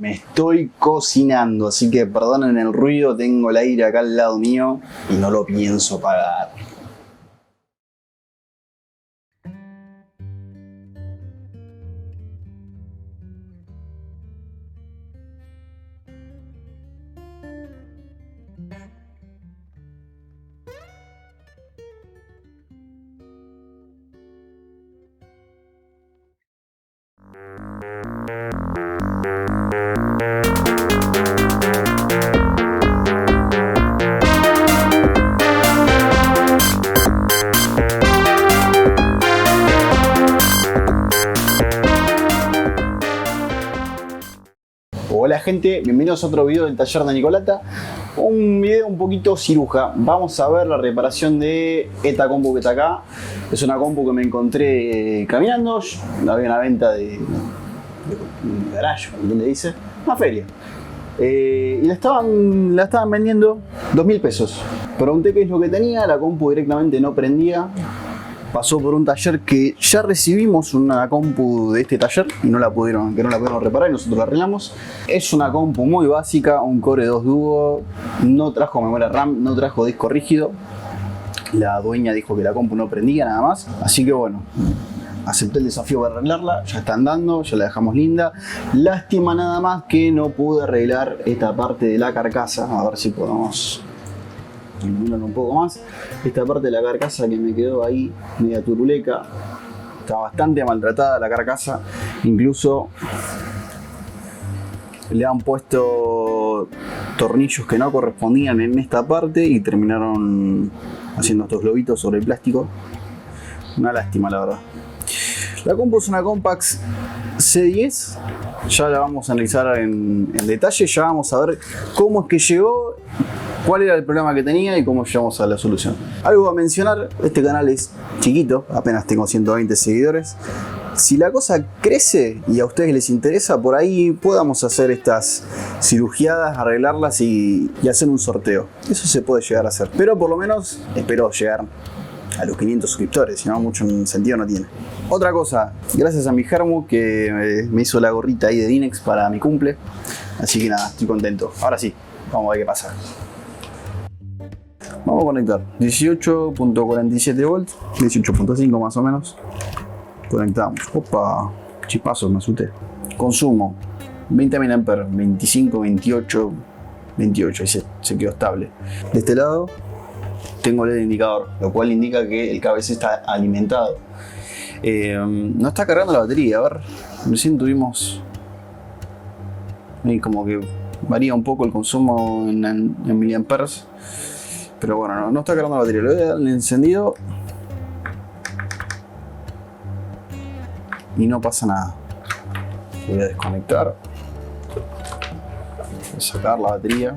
Me estoy cocinando, así que perdonen el ruido, tengo el aire acá al lado mío y no lo pienso apagar. Hola gente, bienvenidos a otro video del taller de Nicolata. Un video un poquito ciruja. Vamos a ver la reparación de esta compu que está acá. Es una compu que me encontré caminando. Había una venta de garage, ¿quién le dice? Una feria. Y la estaban vendiendo 2.000 pesos. Pregunté qué es lo que tenía, la compu directamente no prendía. Pasó por un taller que ya recibimos una compu de este taller y no la pudieron reparar y nosotros la arreglamos. Es una compu muy básica, un Core 2 Duo, no trajo memoria RAM, no trajo disco rígido. La dueña dijo que la compu no prendía nada más, así que bueno, acepté el desafío para arreglarla, ya está andando, ya la dejamos linda. Lástima nada más que no pude arreglar esta parte de la carcasa, a ver si podemos iluminar un poco más. Esta parte de la carcasa que me quedó ahí media turuleca, está bastante maltratada la carcasa, incluso le han puesto tornillos que no correspondían en esta parte y terminaron haciendo estos globitos sobre el plástico. Una lástima, la verdad. La compu es una Compax C10, ya la vamos a analizar en detalle, ya vamos a ver cómo es que llegó, cuál era el problema que tenía y cómo llegamos a la solución. Algo a mencionar, este canal es chiquito, apenas tengo 120 seguidores. Si la cosa crece y a ustedes les interesa, por ahí podamos hacer estas cirugiadas, arreglarlas y hacer un sorteo. Eso se puede llegar a hacer, pero por lo menos espero llegar a los 500 suscriptores, si no, mucho sentido no tiene. Otra cosa, gracias a mi Germu que me hizo la gorrita ahí de Dinex para mi cumple, así que nada, estoy contento. Ahora sí, vamos a ver qué pasa. Vamos a conectar 18.47 volts, 18.5 más o menos. Conectamos. Opa, chipazo, me asusté. Consumo 20 mAh, 25, 28, 28, ahí se quedó estable. De este lado tengo el indicador, lo cual indica que el KBC está alimentado. No está cargando la batería, a ver, recién tuvimos como que varía un poco el consumo en miliamperes, pero bueno, no está cargando la batería. Le voy a dar el encendido y no pasa nada. Voy a desconectar, voy a sacar la batería.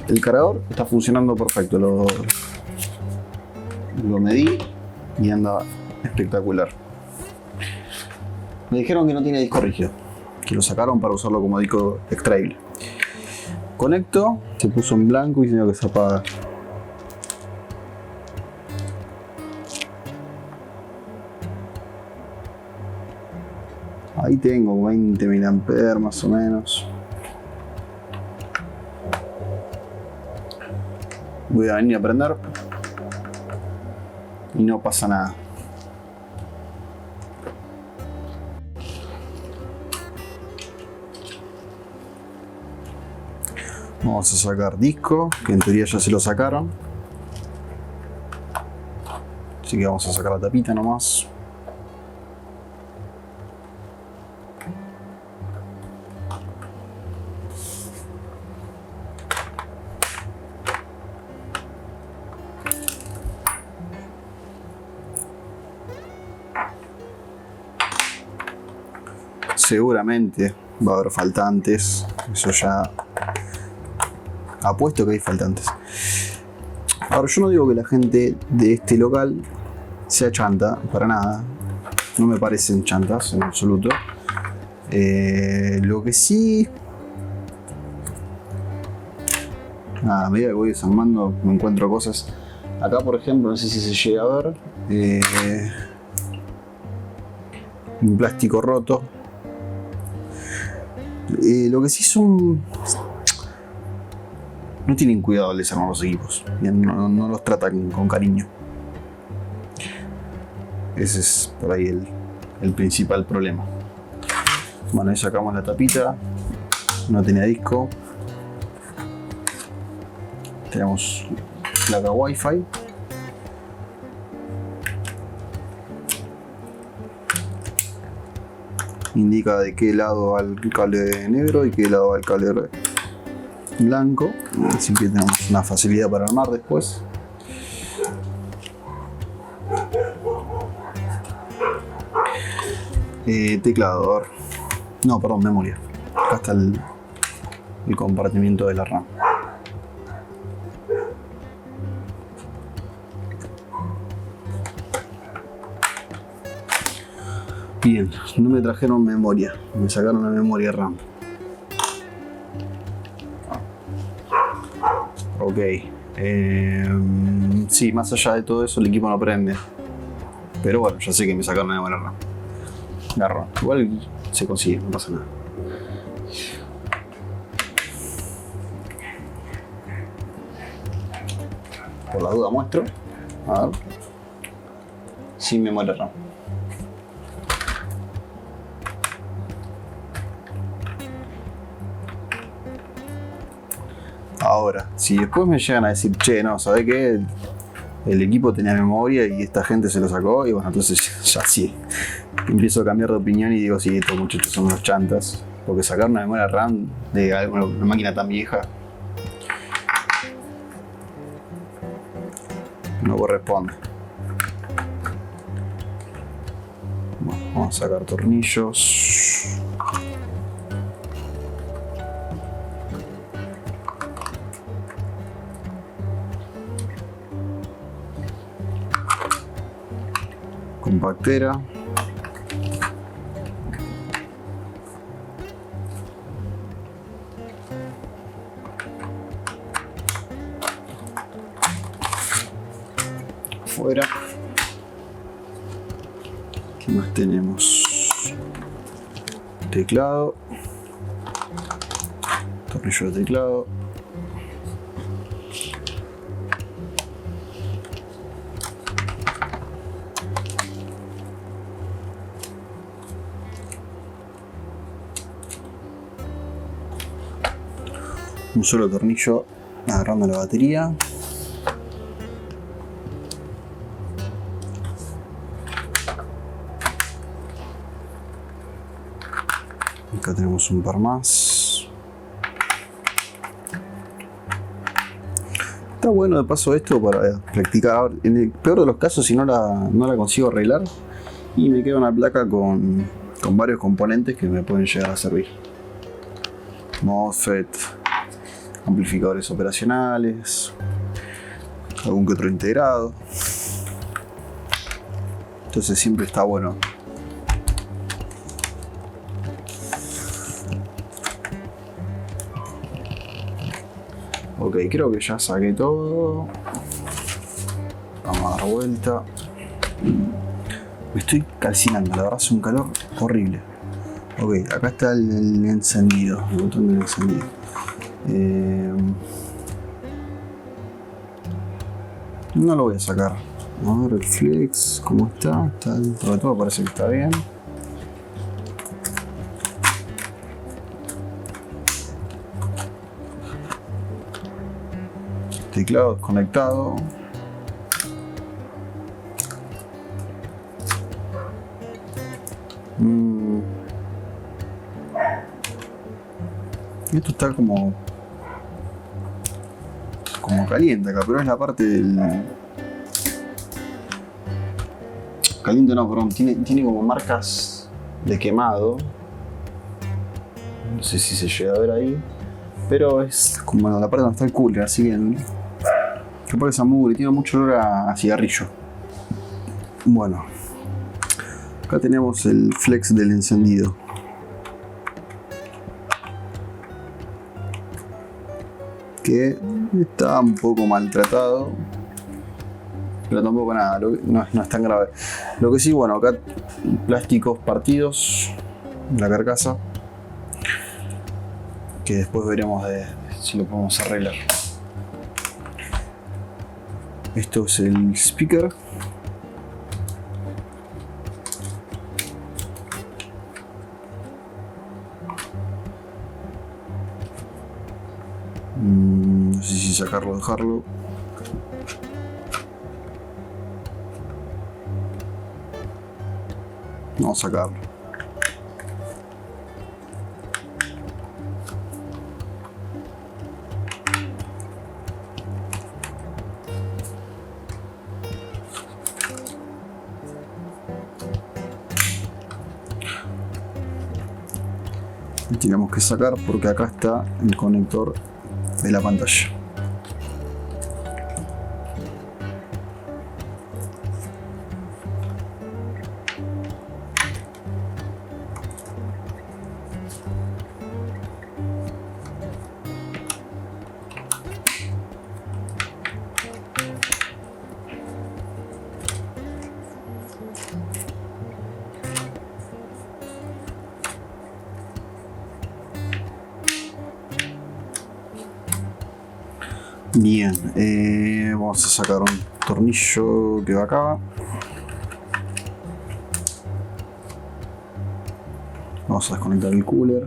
El cargador está funcionando perfecto, lo medí y anda espectacular. Me dijeron que no tiene disco rígido, que lo sacaron para usarlo como disco extraíble. Conecto, se puso en blanco y tengo que se apaga. Ahí tengo 20 mAh más o menos. Voy a venir a prender y no pasa nada. Vamos a sacar disco, que en teoría ya se lo sacaron. Así que vamos a sacar la tapita nomás. Seguramente va a haber faltantes, eso ya apuesto que hay faltantes. Ahora, yo no digo que la gente de este local sea chanta, para nada, no me parecen chantas en absoluto. Lo que sí, a medida que voy desarmando me encuentro cosas. Acá por ejemplo, no sé si se llega a ver, un plástico roto. Lo que sí son... no tienen cuidado al desarmar los equipos, no los tratan con cariño. Ese es por ahí el principal problema. Bueno, ahí sacamos la tapita, no tenía disco. Tenemos placa Wi-Fi. Indica de qué lado va el cable negro y qué lado va el cable blanco. Así que tenemos una facilidad para armar después. Teclador. No, perdón, memoria. Acá está el compartimiento de la RAM. Bien, no me trajeron memoria, me sacaron la memoria RAM. Ok, sí, más allá de todo eso el equipo no prende. Pero bueno, ya sé que me sacaron la memoria RAM. Garrón, igual se consigue, no pasa nada. Por la duda muestro. A ver. Sin memoria RAM. Ahora, si después me llegan a decir, che, no, ¿sabés qué? El equipo tenía memoria y esta gente se lo sacó, y bueno, entonces ya sí. Empiezo a cambiar de opinión y digo, sí, estos muchachos son unos chantas. Porque sacar una memoria RAM de una máquina tan vieja no corresponde. Bueno, vamos a sacar tornillos. Compactera. Fuera. ¿Qué más tenemos? Teclado. Tornillo de teclado. Un solo tornillo agarrando la batería. Acá tenemos un par más. Está bueno de paso esto para practicar. En el peor de los casos, si no la consigo arreglar, y me queda una placa con varios componentes que me pueden llegar a servir. MOSFET, amplificadores operacionales, algún que otro integrado. Entonces siempre está bueno. Ok, creo que ya saqué todo. Vamos a dar vuelta. Me estoy calcinando, la verdad hace un calor horrible. Ok, acá está el encendido, el botón del encendido. No lo voy a sacar. A ver el flex, ¿cómo está? Está dentro de todo, parece que está bien. Teclado desconectado. Esto está como caliente acá, pero es la parte del... Caliente no, perdón, tiene como marcas de quemado. No sé si se llega a ver ahí, pero es como la parte donde está el cooler, así bien. Capaz que esa mugre tiene mucho olor a cigarrillo. Bueno, acá tenemos el flex del encendido. Que está un poco maltratado. pero tampoco nada, no es tan grave. Lo que sí, bueno, acá plásticos partidos, la carcasa, que después veremos si lo podemos arreglar. Esto es el speaker. No sé si sacarlo o dejarlo. Vamos a sacarlo. Y tenemos que sacar porque acá está el conector de la pantalla. Bien, vamos a sacar un tornillo que va acá. Vamos a desconectar el cooler.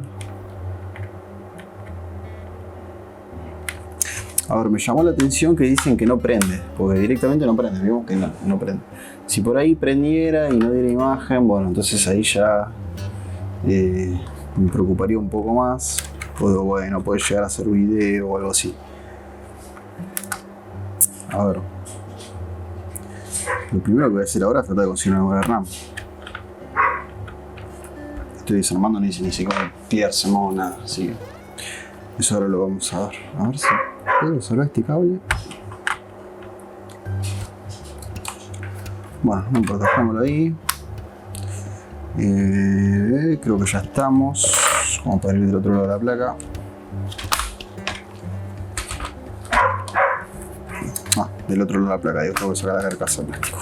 A ver, me llamó la atención que dicen que no prende, porque directamente no prende, vimos que no prende. Si por ahí prendiera y no diera imagen, bueno, entonces ahí ya me preocuparía un poco más. O bueno, puede llegar a hacer video o algo así. A ver, lo primero que voy a hacer ahora es tratar de conseguir una nueva RAM. Estoy desarmando, ni se cómo piercemos nada, así que eso ahora lo vamos a ver. A ver si puedo sacar este cable. Bueno, no importa, dejámoslo ahí. Creo que ya estamos. Vamos a ir del otro lado de la placa. Del otro lado de la placa, yo tengo que sacar la carcasa de plástico.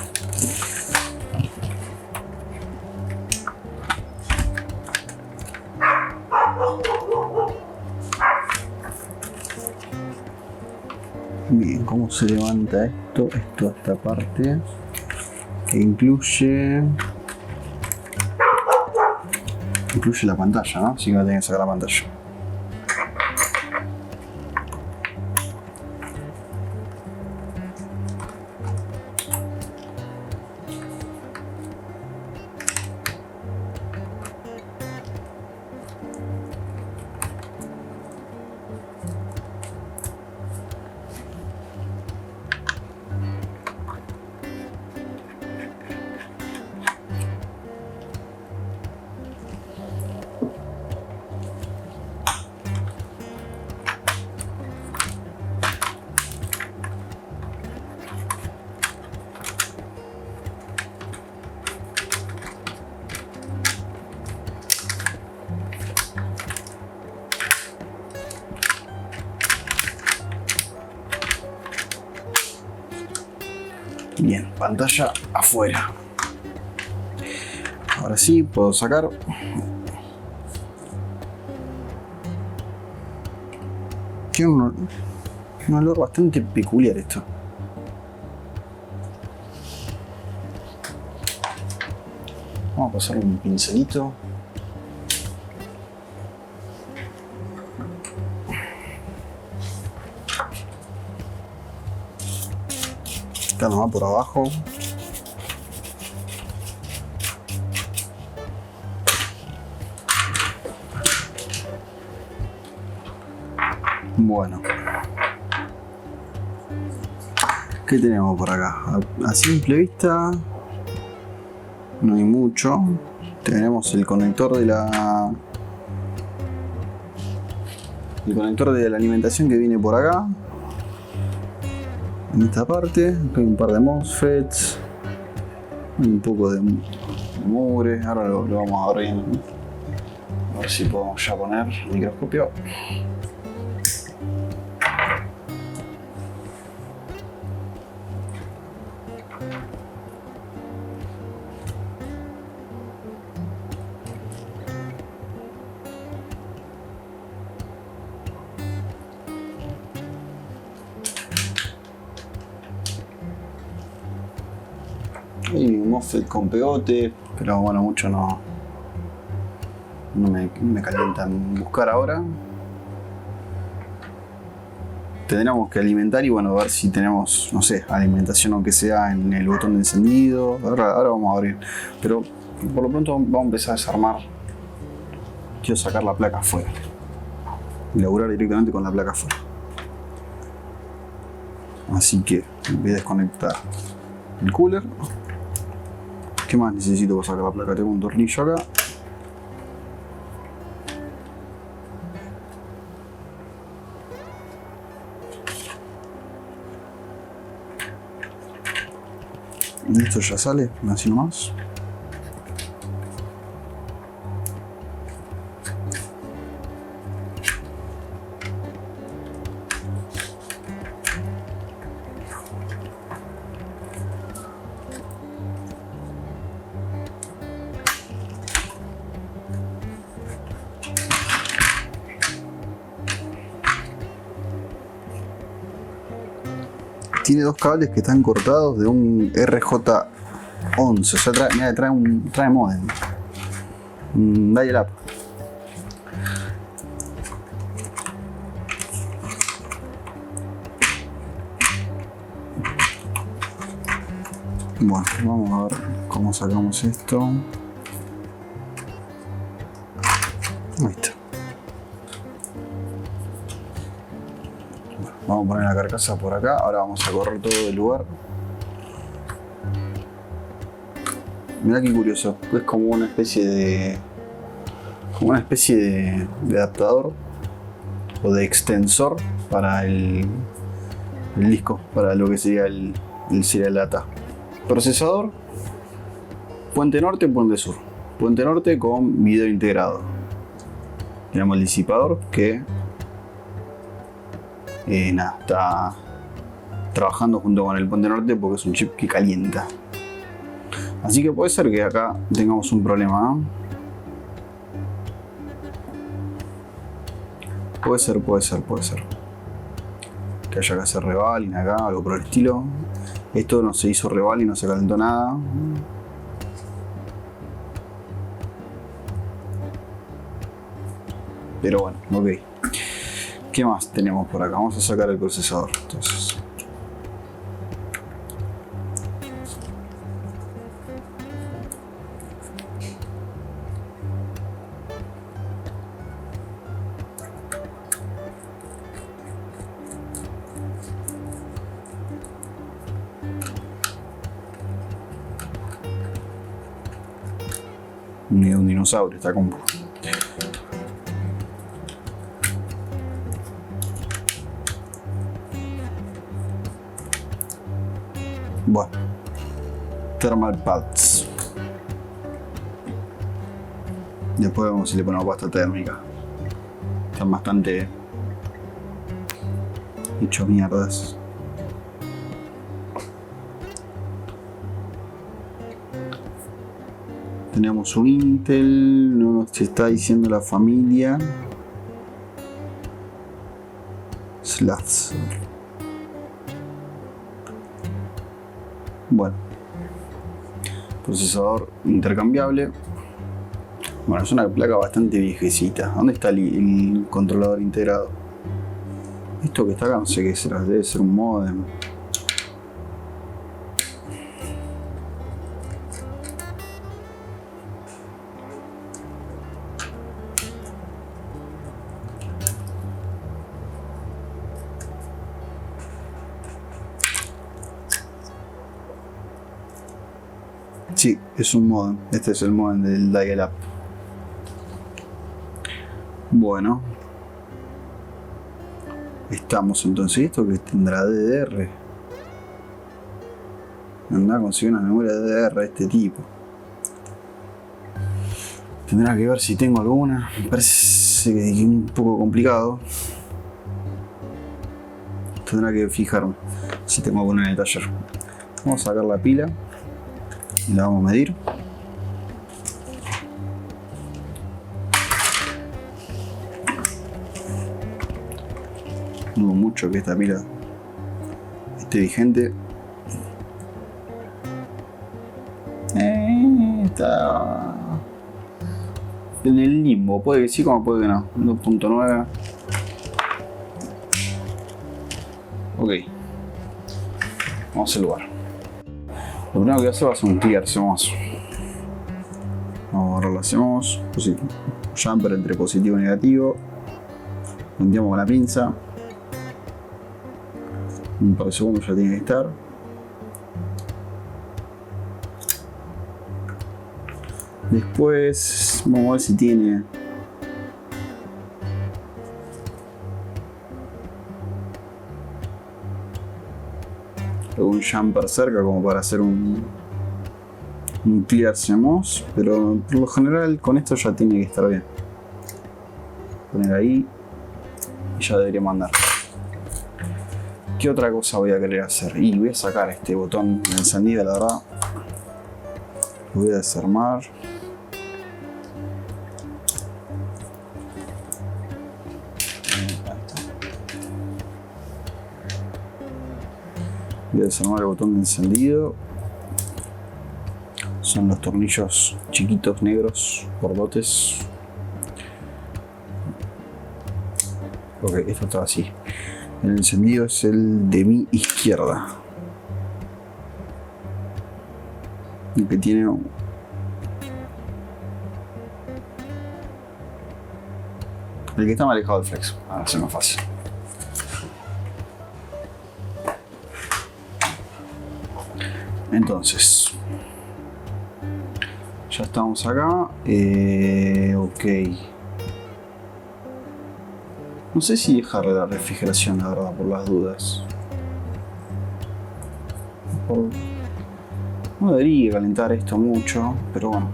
Bien, ¿cómo se levanta esto? Esto, esta parte que incluye la pantalla, ¿no? Así que voy a tener que sacar la pantalla. Bien, pantalla afuera. Ahora sí, puedo sacar. Tiene un olor bastante peculiar esto. Vamos a pasar un pincelito. Acá nomás por abajo. Bueno, ¿qué tenemos por acá? A simple vista no hay mucho. Tenemos el conector de la alimentación que viene por acá. En esta parte hay un par de MOSFETs, un poco de mugre. Ahora lo vamos a ver bien. A ver si podemos ya poner el microscopio. MOSFET con pegote, pero bueno, mucho no me calientan buscar ahora. Tendremos que alimentar y bueno, a ver si tenemos, no sé, alimentación aunque sea en el botón de encendido. Ahora vamos a abrir, pero por lo pronto vamos a empezar a desarmar. Quiero sacar la placa afuera y laburar directamente con la placa afuera. Así que voy a desconectar el cooler. ¿Qué más necesito para sacar la placa? Tengo un tornillo acá. Y esto ya sale, así nomás. Tiene dos cables que están cortados de un RJ11, o sea, trae modem, un dial-up. Bueno, vamos a ver cómo sacamos esto. Ahí está. Vamos a poner la carcasa por acá. Ahora vamos a correr todo el lugar. Mirá qué curioso. Es como una especie de adaptador o de extensor para el disco, para lo que sería el serial data. Procesador, puente norte, puente sur. Puente norte con video integrado. Tenemos el disipador que está trabajando junto con el puente norte porque es un chip que calienta. Así que puede ser que acá tengamos un problema, ¿no? Puede ser. Que haya que hacer revaling acá, algo por el estilo. Esto no se hizo revaling, no se calentó nada. Pero bueno, ok. ¿Qué más tenemos por acá? Vamos a sacar el procesador. Entonces, ni un dinosaurio esta compu. Bueno, thermal pads. Después vemos si le ponemos pasta térmica. Están bastante hechos mierdas. Tenemos un Intel, no nos está diciendo la familia. Slats. Bueno, procesador intercambiable. Bueno, es una placa bastante viejecita. ¿Dónde está el controlador integrado? Esto que está acá no sé qué será, debe ser un modem. Sí, es un modem. Este es el modem del dial-up. Bueno. Estamos entonces. ¿Esto que tendrá DDR? Andá a conseguir una memoria DDR de este tipo. Tendrá que ver si tengo alguna. Me parece que es un poco complicado. Tendrá que fijarme si tengo alguna en el taller. Vamos a sacar la pila. Y la vamos a medir. Dudo mucho que esta pila esté vigente. está en el limbo, puede que sí como puede que no. 2.9. Ok, vamos al lugar. Lo primero que voy a hacer va a ser un clear CMOS. Ahora lo hacemos jumper entre positivo y negativo, limpiamos con la pinza, un par de segundos ya tiene que estar. Después vamos a ver si tiene algún jumper cerca como para hacer un clear CMOS, pero por lo general con esto ya tiene que estar bien. Poner ahí y ya deberíamos andar. ¿Qué otra cosa voy a querer hacer? Y voy a sacar este botón de encendida, la verdad. Lo voy a desarmar. Voy a desarmar el botón de encendido. Son los tornillos chiquitos, negros, gordotes. Ok, esto está así. El encendido es el de mi izquierda. El que tiene el que está más alejado del flex. Ahora se me fácil. Entonces, ya estamos acá. Ok. No sé si dejarle la refrigeración, la verdad, por las dudas. No debería calentar esto mucho, pero bueno.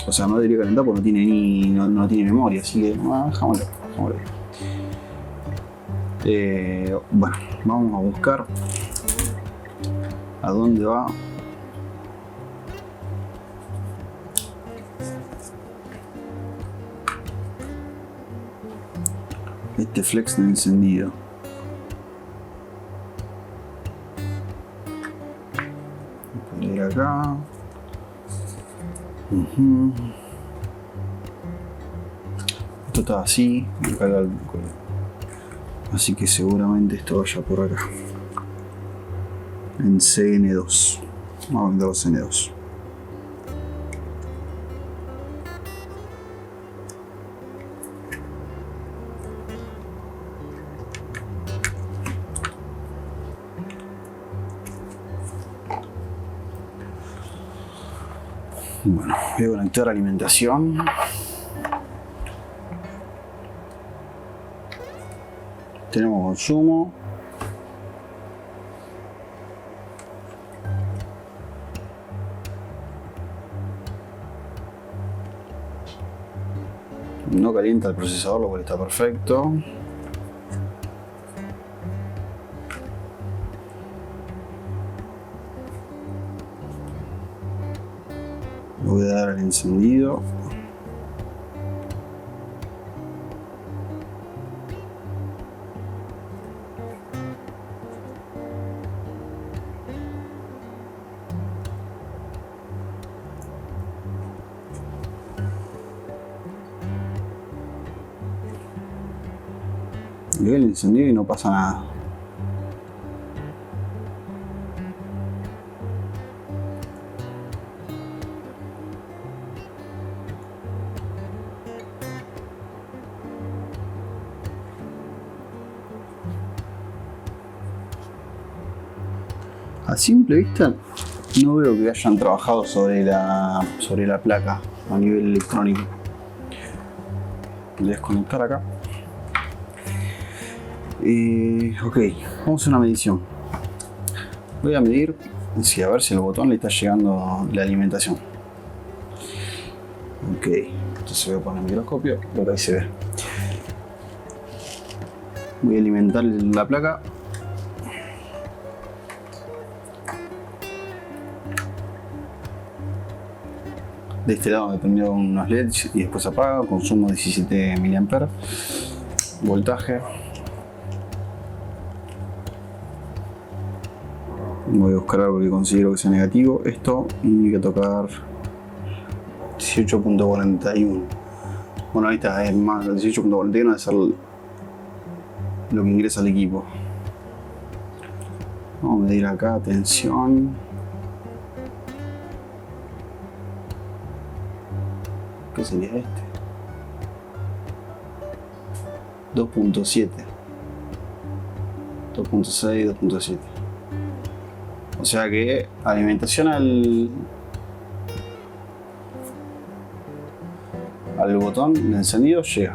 O sea, no debería calentar porque no tiene memoria, así que dejámoslo. Bueno, vamos a buscar a dónde va. Este flex de encendido. Voy a ir acá. Esto está así, así que seguramente esto vaya por acá. En CN2. Vamos a vender los CN2. Bueno, voy a conectar alimentación. Tenemos consumo. No calienta el procesador, lo cual está perfecto. Voy a dar al encendido. Le doy el encendido y no pasa nada. A simple vista no veo que hayan trabajado sobre la placa a nivel electrónico. Voy a desconectar acá. Ok, vamos a hacer una medición. Voy a medir a ver si al botón le está llegando la alimentación. Ok, entonces voy a poner el microscopio, creo que ahí se ve. Voy a alimentar la placa. De este lado me prendió unos LEDs y después apaga, consumo 17 mA, voltaje. Voy a buscar algo que considero que sea negativo. Esto, y hay que tocar 18.41. Bueno, ahorita es más, el 18.41 debe ser lo que ingresa al equipo. Vamos a medir acá, tensión. ¿Qué sería este? 2.7. 2.6, 2.7. O sea que alimentación al botón de encendido llega.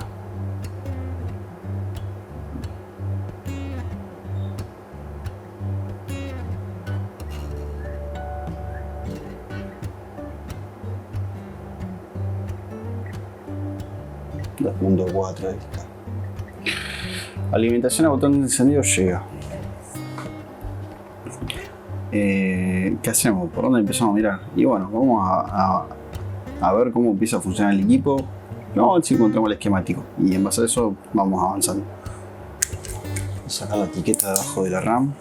.4, ahí está. Alimentación al botón de encendido llega. ¿Qué hacemos? ¿Por dónde empezamos a mirar? Y bueno, vamos a ver cómo empieza a funcionar el equipo. Vamos a ver si encontramos el esquemático y en base a eso vamos avanzando. Voy a sacar la etiqueta debajo de la RAM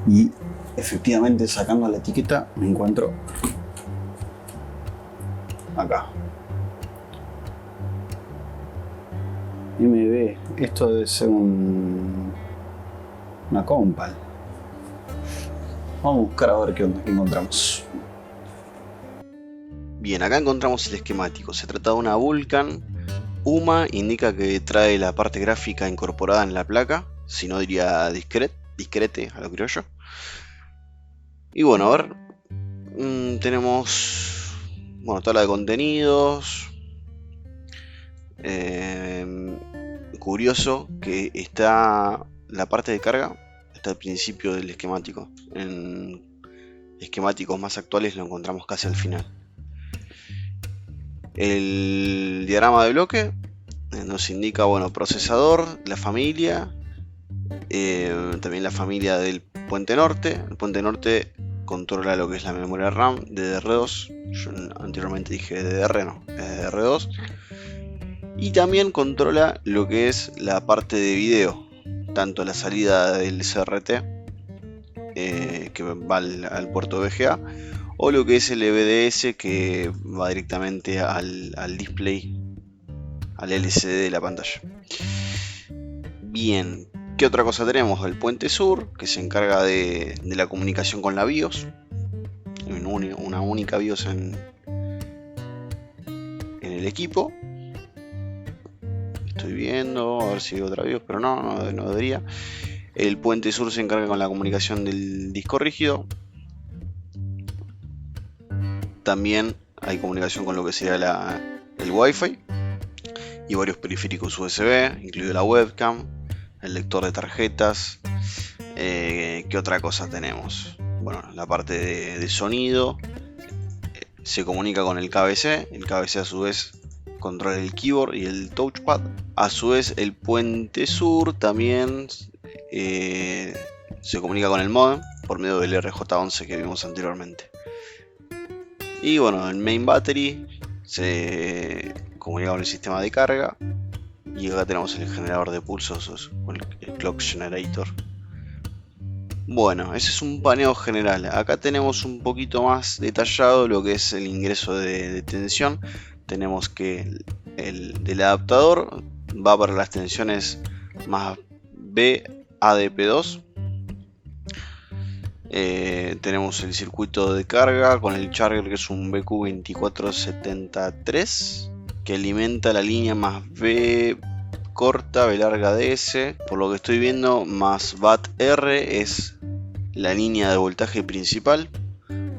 y efectivamente sacando la etiqueta me encuentro acá. MB, esto debe ser una Compal. Vamos a buscar a ver qué onda, qué encontramos. Bien, acá encontramos el esquemático. Se trata de una Vulcan. UMA indica que trae la parte gráfica incorporada en la placa. Si no diría discrete a lo criollo. Y bueno, a ver. Tenemos tabla de contenidos. Curioso que está la parte de carga. Está al principio del esquemático. En esquemáticos más actuales lo encontramos casi al final. El diagrama de bloque nos indica, procesador, la familia, también la familia del puente norte. El puente norte controla lo que es la memoria RAM, DDR2. Yo anteriormente dije DDR, no, es DDR2. Y también controla lo que es la parte de video, tanto la salida del CRT que va al puerto VGA, o lo que es el EVDS que va directamente al display, al LCD de la pantalla. Bien, ¿qué otra cosa tenemos? El puente sur, que se encarga de la comunicación con la BIOS. Una única BIOS en el equipo. Estoy viendo, a ver si hay otra BIOS, pero no debería. El puente sur se encarga con la comunicación del disco rígido. También hay comunicación con lo que sería el Wi-Fi y varios periféricos USB, incluido la webcam, el lector de tarjetas. ¿Qué otra cosa tenemos? Bueno, la parte de sonido se comunica con el KBC. El KBC a su vez controla el keyboard y el touchpad. A su vez el puente sur también se comunica con el modem por medio del RJ11 que vimos anteriormente. Y bueno, el main battery se comunica con el sistema de carga. Y acá tenemos el generador de pulsos, el clock generator. Bueno, ese es un paneo general. Acá tenemos un poquito más detallado lo que es el ingreso de tensión. Tenemos que el del adaptador va para las tensiones más B ADP2. Tenemos el circuito de carga con el charger, que es un BQ2473, que alimenta la línea más B corta, B larga DS. Por lo que estoy viendo, más VAT R es la línea de voltaje principal,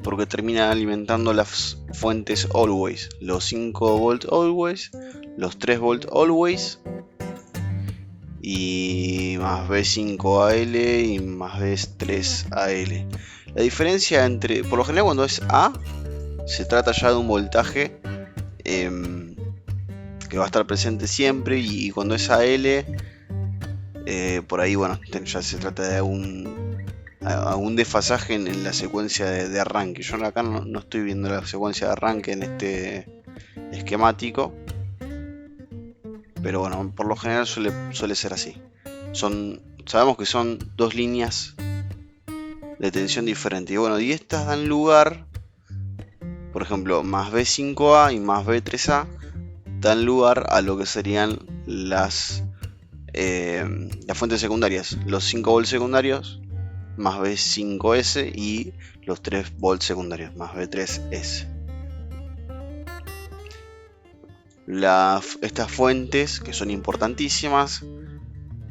porque termina alimentando las fuentes Always, los 5 volt Always, los 3 volt Always, y más B5AL y más B3AL. La diferencia entre, por lo general cuando es A, se trata ya de un voltaje que va a estar presente siempre, y cuando es AL, por ahí ya se trata de algún desfasaje en la secuencia de arranque. Yo acá no estoy viendo la secuencia de arranque en este esquemático, pero bueno, por lo general suele ser así. Sabemos que son dos líneas de tensión diferente. Y bueno, y estas dan lugar, por ejemplo, más B5A y más B3A dan lugar a lo que serían las fuentes secundarias, los 5 volts secundarios más B5S y los 3 volts secundarios más B3S. Estas fuentes, que son importantísimas,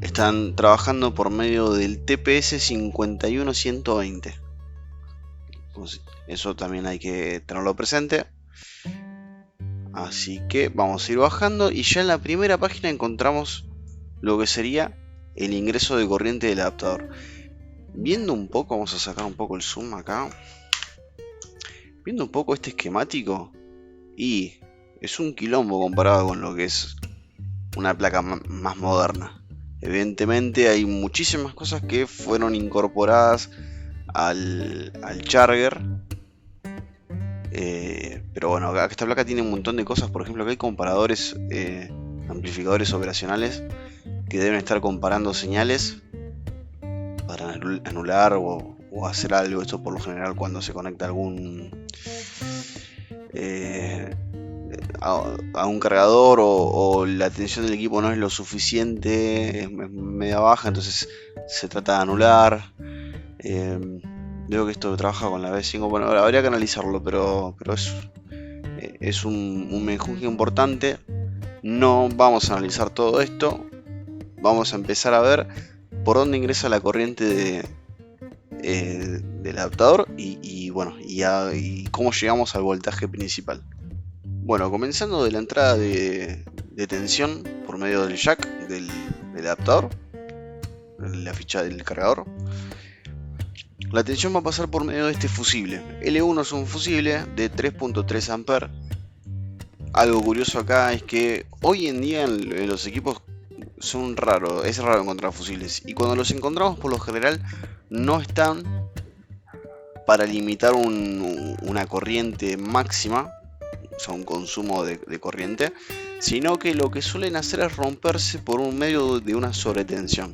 están trabajando por medio del TPS 51120. Eso también hay que tenerlo presente. Así que vamos a ir bajando y ya en la primera página encontramos lo que sería el ingreso de corriente del adaptador. Viendo un poco, vamos a sacar un poco el zoom acá. Viendo un poco este esquemático, y es un quilombo comparado con lo que es una placa más moderna. Evidentemente hay muchísimas cosas que fueron incorporadas al charger. Pero bueno, acá esta placa tiene un montón de cosas. Por ejemplo, acá hay comparadores, amplificadores operacionales que deben estar comparando señales para anular o hacer algo. Esto por lo general cuando se conecta algún a un cargador o la tensión del equipo no es lo suficiente, es media baja, entonces se trata de anular. Veo que esto trabaja con la B5. Bueno, habría que analizarlo, pero es un menjunje importante. No vamos a analizar todo esto. Vamos a empezar a ver por dónde ingresa la corriente del adaptador y cómo llegamos al voltaje principal. Bueno, comenzando de la entrada de tensión por medio del jack del adaptador, la ficha del cargador. La tensión va a pasar por medio de este fusible. L1 es un fusible de 3.3 A. Algo curioso acá es que hoy en día en los equipos es raro encontrar fusibles. Y cuando los encontramos, por lo general, no están para limitar una corriente máxima, o sea, un consumo de corriente, sino que lo que suelen hacer es romperse por un medio de una sobretensión.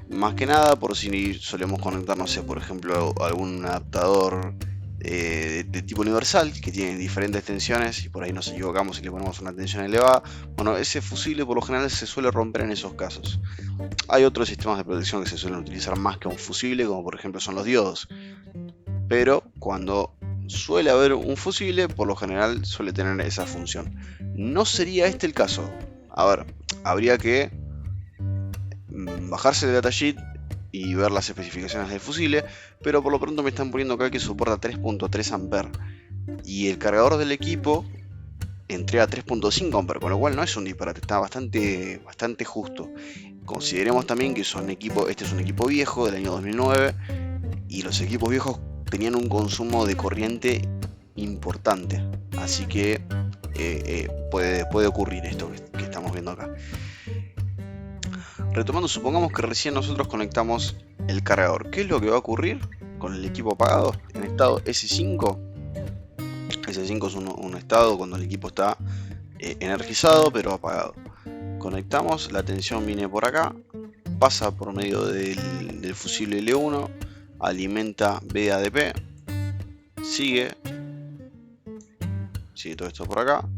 Más que nada por si solemos conectar, no sé, por ejemplo, algún adaptador de tipo universal que tiene diferentes tensiones y por ahí nos equivocamos y le ponemos una tensión elevada. Bueno, ese fusible por lo general se suele romper en esos casos. Hay otros sistemas de protección que se suelen utilizar más que un fusible, como por ejemplo son los diodos. Pero cuando suele haber un fusible, por lo general suele tener esa función. No sería este el caso. A ver, habría que bajarse el datasheet y ver las especificaciones del fusible, pero por lo pronto me están poniendo acá que soporta 3.3 A y el cargador del equipo entrega 3.5 A, con lo cual no es un disparate, está bastante justo. Consideremos también que este es un equipo viejo del año 2009 y los equipos viejos tenían un consumo de corriente importante, así que puede ocurrir esto que estamos viendo acá. Retomando, supongamos que recién nosotros conectamos el cargador. ¿Qué es lo que va a ocurrir con el equipo apagado en estado S5? S5 es un estado cuando el equipo está energizado pero apagado. Conectamos, la tensión viene por acá, pasa por medio del fusible L1, alimenta VADP, sigue todo esto por acá,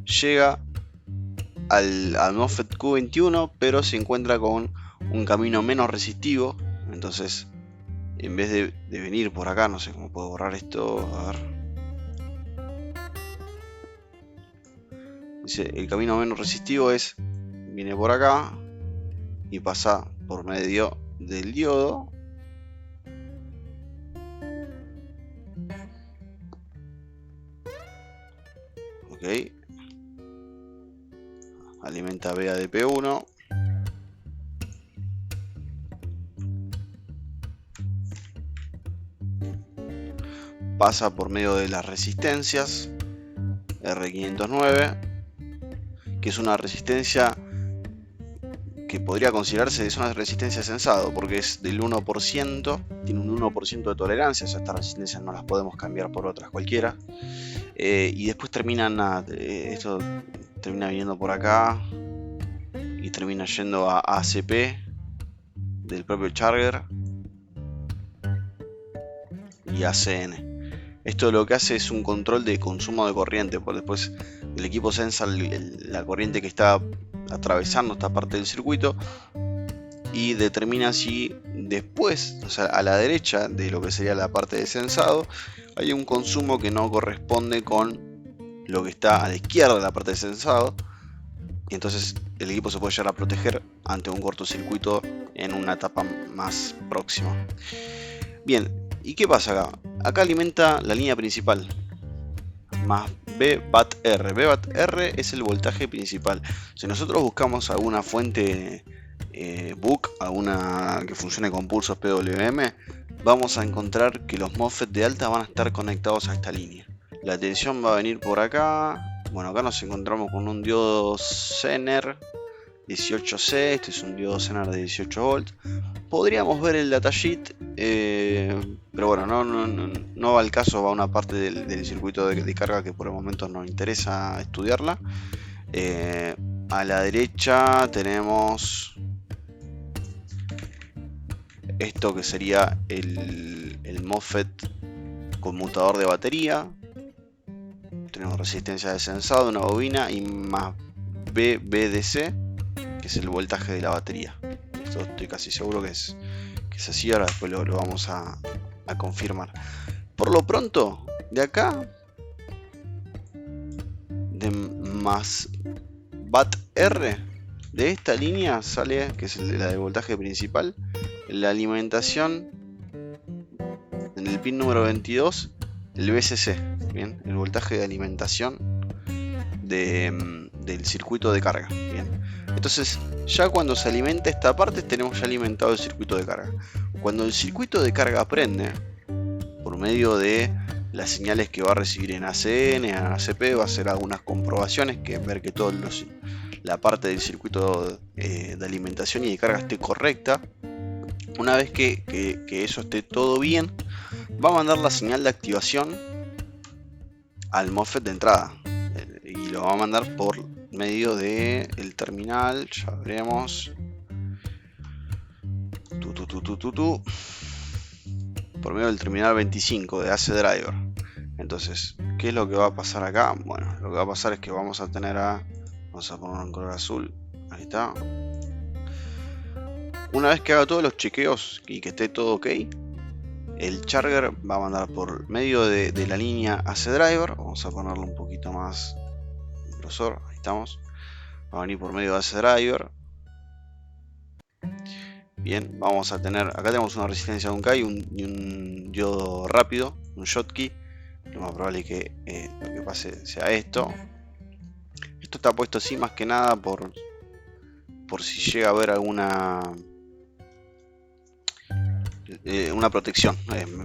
llega al MOSFET Q21, pero se encuentra con un camino menos resistivo. Entonces, en vez de venir por acá, no sé cómo puedo borrar esto, a ver. Dice, el camino menos resistivo viene por acá y pasa por medio del diodo. Ok. Alimenta VADP1. Pasa por medio de las resistencias R509, que es una resistencia que podría considerarse es una resistencia sensado, porque es del 1%, tiene un 1% de tolerancia, o sea, estas resistencias no las podemos cambiar por otras cualquiera. Y después esto termina viniendo por acá y termina yendo a ACP del propio charger y ACN. Esto lo que hace es un control de consumo de corriente, porque después el equipo sensa la corriente que está atravesando esta parte del circuito y determina si después, o sea, a la derecha de lo que sería la parte de sensado, hay un consumo que no corresponde con lo que está a la izquierda de la parte de sensado, y entonces el equipo se puede llegar a proteger ante un cortocircuito en una etapa más próxima. Bien, ¿y qué pasa acá? Acá alimenta la línea principal más BBAT-R. BBAT-R es el voltaje principal. Si nosotros buscamos alguna fuente BUC, alguna que funcione con pulsos PWM, vamos a encontrar que los MOSFET de alta van a estar conectados a esta línea. La tensión va a venir por acá. Bueno, acá nos encontramos con un diodo Zener 18C. Este es un diodo Zener de 18 volts. Podríamos ver el datasheet, pero bueno, no va al caso, va a una parte del circuito de carga que por el momento nos interesa estudiarla. A la derecha tenemos esto que sería el MOSFET conmutador de batería. Tenemos resistencia de sensado, una bobina y más BBDC, que es el voltaje de la batería. Esto estoy casi seguro que es así, ahora después lo vamos a confirmar. Por lo pronto, de acá, de más BAT-R, de esta línea sale, que es la del voltaje principal, la alimentación en el pin número 22, el VCC, bien, el voltaje de alimentación del circuito de carga, bien. Entonces, ya cuando se alimenta esta parte, tenemos ya alimentado el circuito de carga. Cuando el circuito de carga prende, por medio de las señales que va a recibir en ACN, en ACP, va a hacer algunas comprobaciones, que ver que toda la parte del circuito de alimentación y de carga esté correcta. Una vez que eso esté todo bien, va a mandar la señal de activación al MOSFET de entrada, y lo va a mandar por medio de el terminal, ya veremos, por medio del terminal 25 de AC Driver. Entonces, ¿qué es lo que va a pasar acá? Bueno, lo que va a pasar es que vamos a tener vamos a ponerlo en color azul, ahí está. Una vez que haga todos los chequeos y que esté todo ok, el charger va a mandar por medio de la línea AC Driver. Vamos a ponerlo un poquito más grosor, ahí estamos. Va a venir por medio de AC Driver. Bien, vamos a tener, acá tenemos una resistencia de 1K y un diodo rápido, un Schottky. Lo más probable es que lo que pase sea esto. Esto está puesto así más que nada por si llega a haber alguna una protección,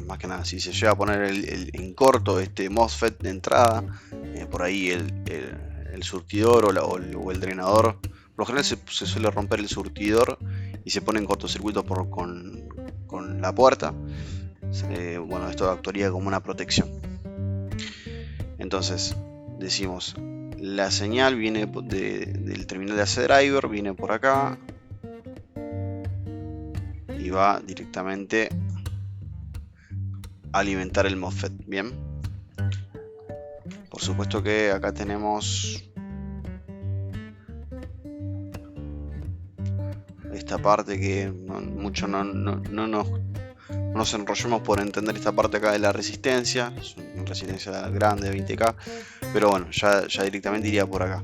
más que nada. Si se llega a poner en corto este MOSFET de entrada, por ahí el surtidor o el drenador, por lo general se suele romper el surtidor y se pone en cortocircuito con la puerta. Bueno, esto actuaría como una protección. Entonces decimos, la señal viene del terminal de AC Driver, viene por acá y va directamente a alimentar el MOSFET. Bien, por supuesto que acá tenemos esta parte que mucho no nos enrollemos por entender esta parte acá de la resistencia. Es una resistencia grande, 20K, pero bueno, ya directamente iría por acá.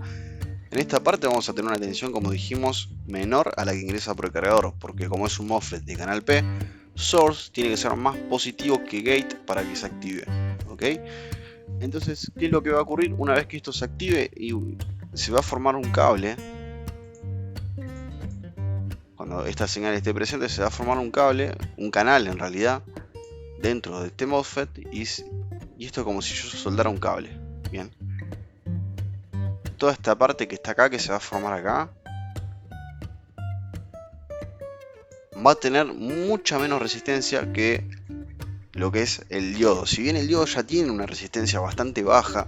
En esta parte vamos a tener una tensión, como dijimos, menor a la que ingresa por el cargador, porque como es un MOSFET de canal P, source tiene que ser más positivo que gate para que se active, ¿ok? Entonces, ¿qué es lo que va a ocurrir? Una vez que esto se active y se va a formar un cable, cuando esta señal esté presente, se va a formar un cable, un canal en realidad, dentro de este MOSFET, y esto es como si yo soldara un cable, bien. Toda esta parte que está acá, que se va a formar acá, va a tener mucha menos resistencia que lo que es el diodo. Si bien el diodo ya tiene una resistencia bastante baja,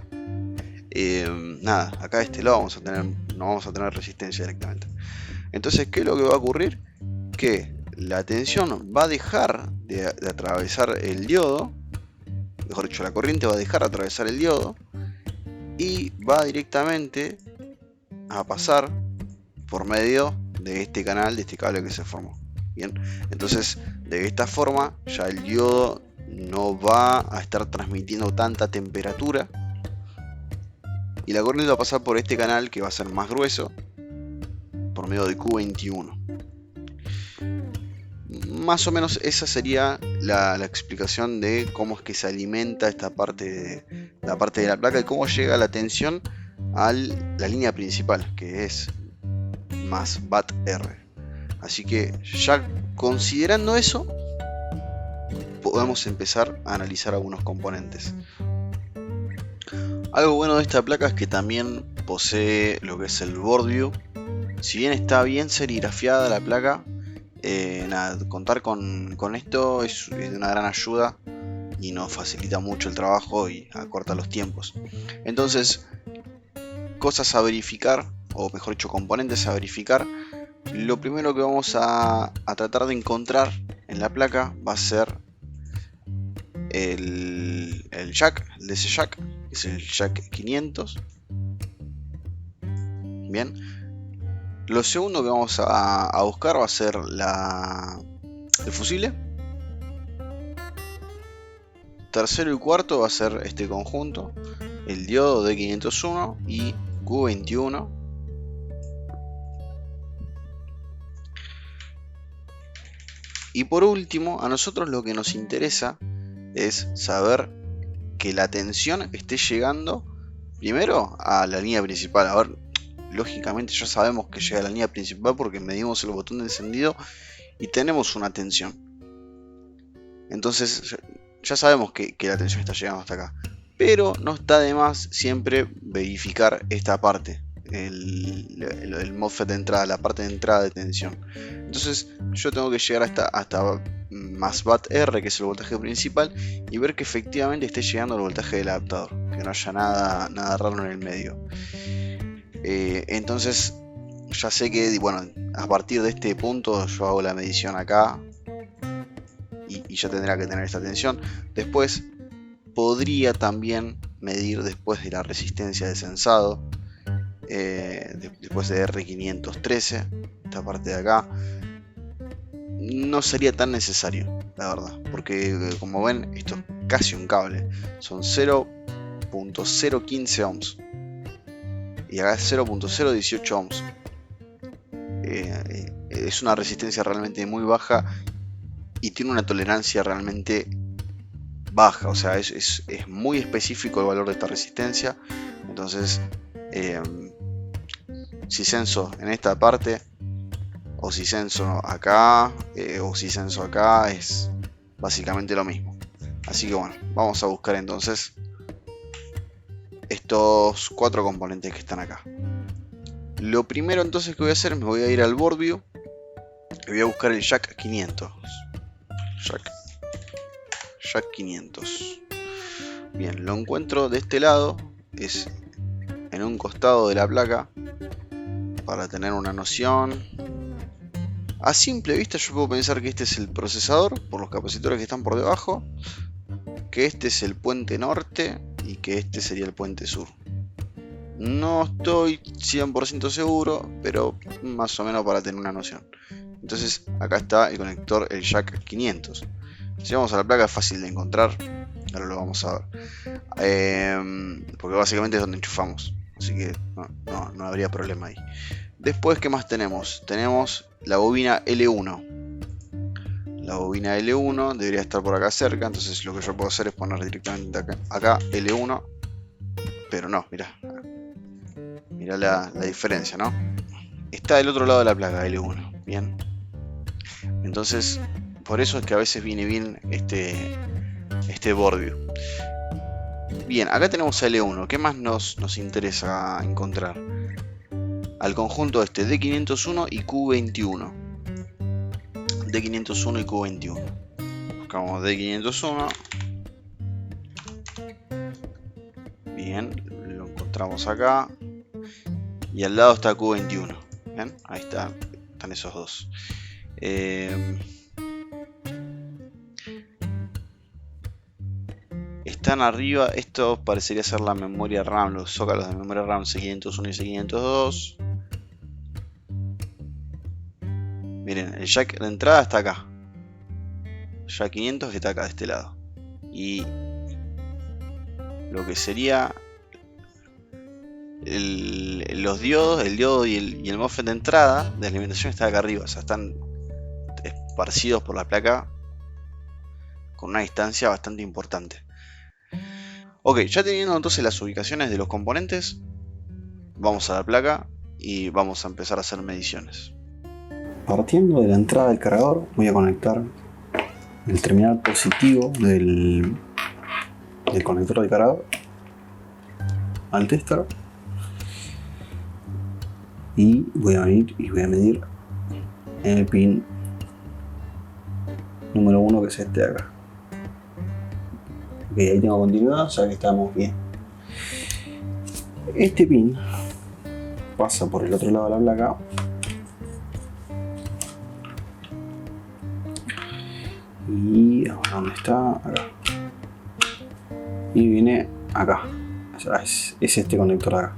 nada, acá de este lado no vamos a tener resistencia directamente. Entonces, ¿qué es lo que va a ocurrir? Que la tensión va a dejar de atravesar el diodo, mejor dicho, la corriente va a dejar de atravesar el diodo y va directamente a pasar por medio de este canal, de este cable que se formó. Bien, entonces de esta forma ya el diodo no va a estar transmitiendo tanta temperatura y la corriente va a pasar por este canal que va a ser más grueso por medio de Q21. Más o menos esa sería la explicación de cómo es que se alimenta esta parte de la placa y cómo llega la tensión a la línea principal, que es más VAT-R. Así que ya considerando eso, podemos empezar a analizar algunos componentes. Algo bueno de esta placa es que también posee lo que es el board view. Si bien está bien serigrafiada la placa, contar con esto es de una gran ayuda y nos facilita mucho el trabajo y acorta los tiempos. Entonces, cosas a verificar, o mejor dicho, componentes a verificar. Lo primero que vamos a tratar de encontrar en la placa va a ser el jack, el DC jack, que es el jack 500. Bien. Lo segundo que vamos a buscar va a ser el fusible. Tercero y cuarto va a ser este conjunto, el diodo D501 y Q21. Y por último, a nosotros lo que nos interesa es saber que la tensión esté llegando primero a la línea principal. A ver, lógicamente ya sabemos que llega a la línea principal porque medimos el botón de encendido y tenemos una tensión. Entonces ya sabemos que la tensión está llegando hasta acá. Pero no está de más siempre verificar esta parte, el MOSFET de entrada, la parte de entrada de tensión. Entonces yo tengo que llegar hasta más VAT-R, que es el voltaje principal, y ver que efectivamente esté llegando el voltaje del adaptador, que no haya nada raro en el medio. Entonces ya sé que, bueno, a partir de este punto yo hago la medición acá y ya tendrá que tener esta tensión. Después podría también medir después de la resistencia de sensado, después de R513, esta parte de acá. No sería tan necesario, la verdad, porque como ven, esto es casi un cable, son 0.015 ohms y acá es 0.018 ohms. Es una resistencia realmente muy baja y tiene una tolerancia realmente baja, o sea, es muy específico el valor de esta resistencia. Entonces, si censo en esta parte, o si censo acá, o si censo acá, es básicamente lo mismo. Así que bueno, vamos a buscar entonces estos 4 componentes que están acá. Lo primero entonces que voy a hacer, me voy a ir al board view y voy a buscar el jack 500. Jack 500. Bien, lo encuentro de este lado, es en un costado de la placa, para tener una noción. A simple vista yo puedo pensar que este es el procesador, por los capacitores que están por debajo, que este es el puente norte y que este sería el puente sur. No estoy 100% seguro, pero más o menos para tener una noción. Entonces acá está el conector, el jack 500. Si vamos a la placa es fácil de encontrar, ahora lo vamos a ver, porque básicamente es donde enchufamos, así que no habría problema ahí. Después, ¿qué más tenemos? Tenemos la bobina L1. La bobina L1 debería estar por acá cerca, entonces lo que yo puedo hacer es poner directamente acá L1, pero no, mirá la diferencia, ¿no? Está del otro lado de la placa L1, bien. Entonces, por eso es que a veces viene bien este board view. Bien, acá tenemos a L1. ¿Qué más nos interesa encontrar? Al conjunto este D501 y Q21. D501 y Q21. Buscamos D501. Bien, lo encontramos acá. Y al lado está Q21. Bien, ahí está. están esos dos. Están arriba, esto parecería ser la memoria RAM, los zócalos de memoria RAM C501 y C502. Miren, el jack de entrada está acá. Jack 500 que está acá de este lado. Y lo que sería los diodos, el diodo y el MOSFET de entrada de alimentación está acá arriba. O sea, están esparcidos por la placa con una distancia bastante importante. Ok, ya teniendo entonces las ubicaciones de los componentes, vamos a la placa y vamos a empezar a hacer mediciones. Partiendo de la entrada del cargador, voy a conectar el terminal positivo del conector de cargador al tester y voy a venir y voy a medir el pin número 1, que es este de acá. Ok, ahí tengo continuidad, o sea que estamos bien. Este pin pasa por el otro lado de la placa y ahora, ¿dónde está? Acá. Y viene acá. O sea, es este conector de acá.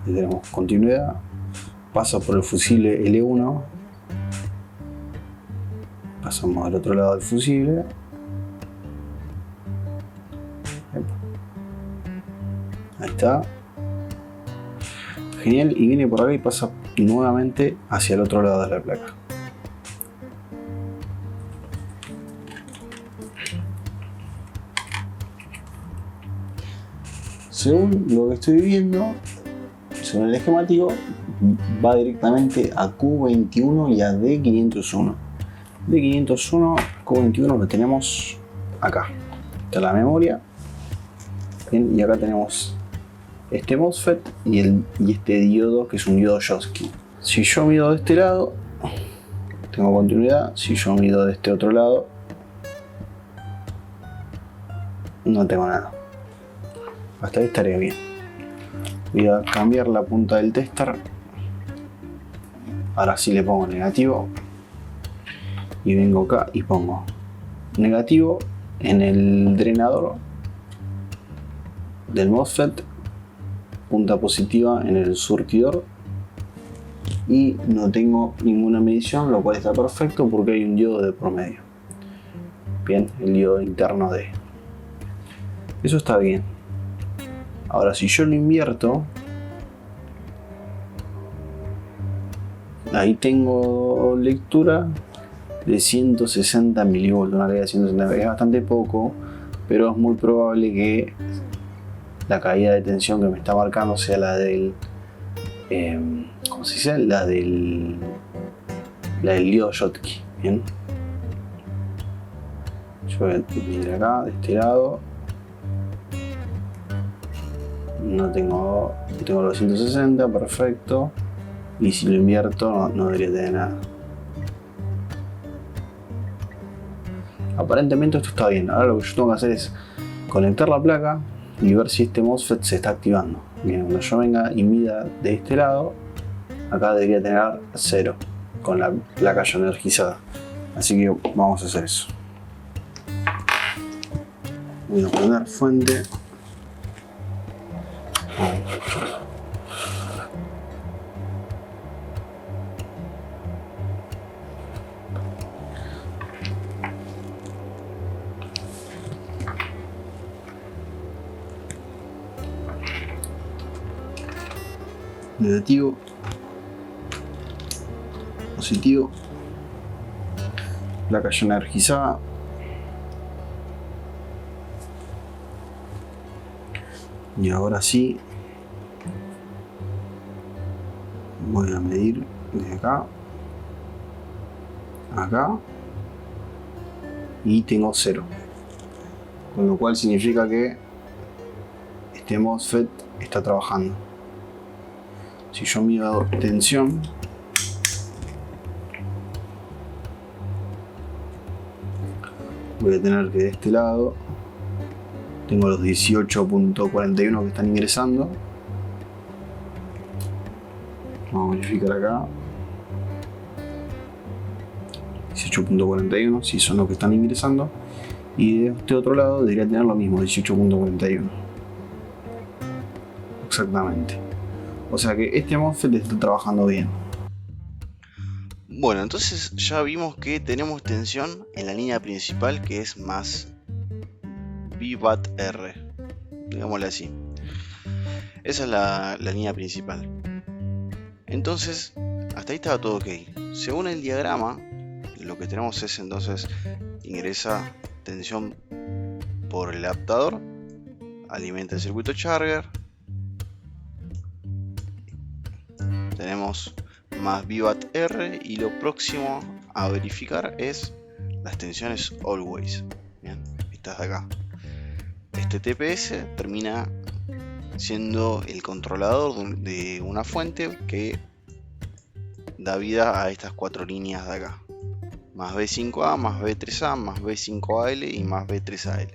Ahí tenemos continuidad. Pasa por el fusible L1. Pasamos al otro lado del fusible. Ahí está. Genial. Y viene por acá y pasa nuevamente hacia el otro lado de la placa. Según lo que estoy viendo, según el esquemático, va directamente a Q21 y a D501. D501, Q21 lo tenemos acá. Está la memoria. Bien, y acá tenemos este MOSFET y este diodo, que es un diodo Schottky. Si yo mido de este lado, tengo continuidad. Si yo mido de este otro lado, no tengo nada. Hasta ahí estaría bien. Voy a cambiar la punta del tester. Ahora sí le pongo negativo. Y vengo acá y pongo negativo en el drenador del MOSFET. Punta positiva en el surtidor. Y no tengo ninguna medición, lo cual está perfecto porque hay un diodo de promedio. Bien, el diodo interno de. Eso está bien. Ahora, si yo lo invierto, ahí tengo lectura de 160 milivolts, una caída de 160, es bastante poco, pero es muy probable que la caída de tensión que me está marcando sea la del, ¿cómo se dice? La del diodo Schottky. Bien, yo voy a ir acá, de este lado. No tengo los 160, perfecto. Y si lo invierto, no debería tener nada. Aparentemente esto está bien. Ahora lo que yo tengo que hacer es conectar la placa y ver si este MOSFET se está activando. Bien, cuando yo venga y mida de este lado, acá debería tener 0 con la placa ya energizada. Así que vamos a hacer eso. Voy a poner fuente. Negativo, positivo, placa ya energizada. Y ahora sí voy a medir de acá a acá y tengo 0, con lo cual significa que este MOSFET está trabajando. Si yo mido tensión, voy a tener que de este lado tengo los 18.41 que están ingresando. Vamos a verificar acá. 18.41, si son los que están ingresando, y de este otro lado debería tener lo mismo, 18.41. Exactamente. O sea que este MOSFET está trabajando bien. Bueno, entonces ya vimos que tenemos tensión en la línea principal, que es más VBAT-R, digámosle así. Esa es la línea principal. Entonces, hasta ahí estaba todo ok. Según el diagrama, lo que tenemos es entonces ingresa tensión por el adaptador, alimenta el circuito Charger, tenemos más VBAT-R, y lo próximo a verificar es las tensiones always. Bien, estas de acá. Este TPS termina siendo el controlador de una fuente que da vida a estas cuatro líneas de acá: más B5A, más B3A, más B5AL y más B3AL.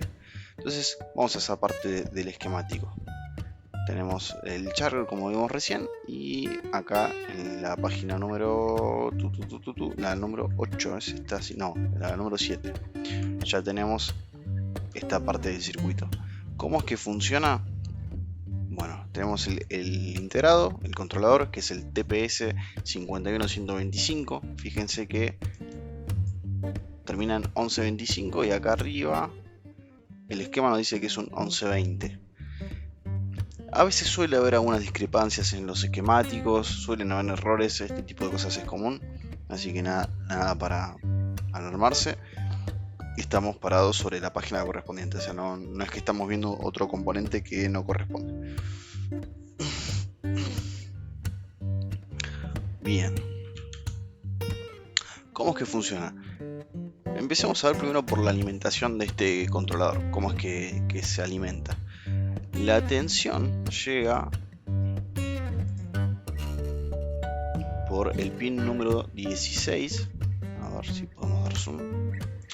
Entonces vamos a esa parte del esquemático. Tenemos el charger como vimos recién, y acá en la página número la número 8 es esta, no, la número 7, ya tenemos esta parte del circuito. ¿Cómo es que funciona? Bueno, tenemos el integrado, el controlador, que es el TPS 51125. Fíjense que termina en 1125 y acá arriba el esquema nos dice que es un 1120. A veces suele haber algunas discrepancias en los esquemáticos, suelen haber errores, este tipo de cosas es común, así que nada para alarmarse. Estamos parados sobre la página correspondiente, o sea, no es que estamos viendo otro componente que no corresponde. Bien, ¿cómo es que funciona? Empecemos a ver primero por la alimentación de este controlador, cómo es que se alimenta. La tensión llega por el pin número 16, a ver si podemos dar zoom.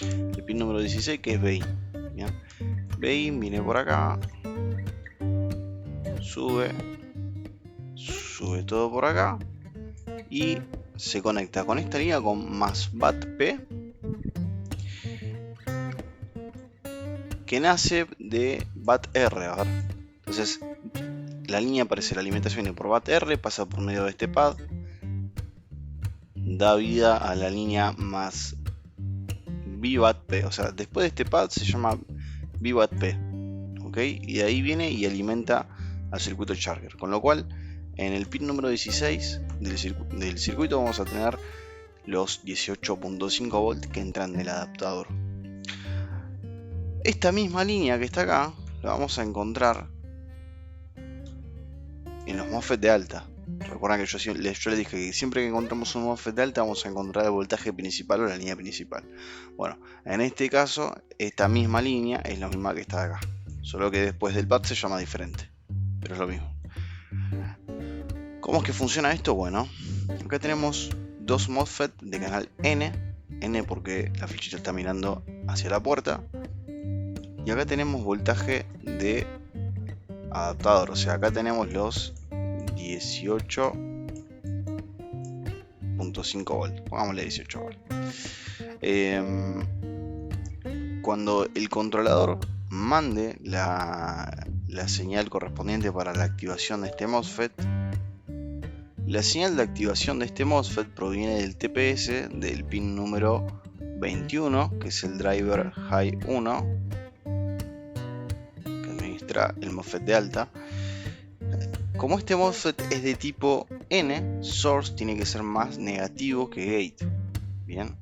El pin número 16, que es BI. ¿Bien? BI viene por acá, sube todo por acá y se conecta con esta línea con más BAT-P, que nace de BAT-R. A ver, entonces la línea aparece, la alimentación viene por BAT-R, pasa por medio de este pad, da vida a la línea más VBAT-P, o sea, después de este pad se llama VBAT-P, ¿ok? Y de ahí viene y alimenta al circuito Charger, con lo cual en el pin número 16 del circuito vamos a tener los 18.5 volt que entran del adaptador. Esta misma línea que está acá la vamos a encontrar en los MOSFET de alta. Recuerden que yo les dije que siempre que encontramos un MOSFET de alta vamos a encontrar el voltaje principal o la línea principal. Bueno, en este caso esta misma línea es la misma que está acá, solo que después del pad se llama diferente, pero es lo mismo. ¿Cómo es que funciona esto? Bueno, acá tenemos dos MOSFET de canal N porque la fichita está mirando hacia la puerta, y acá tenemos voltaje de adaptador, o sea, acá tenemos los 18.5 volt, pongámosle 18 volt. Cuando el controlador mande la señal correspondiente para la activación de este MOSFET, la señal de activación de este MOSFET proviene del TPS del pin número 21, que es el driver high 1 que administra el MOSFET de alta. Como este MOSFET es de tipo N, source tiene que ser más negativo que gate. Bien,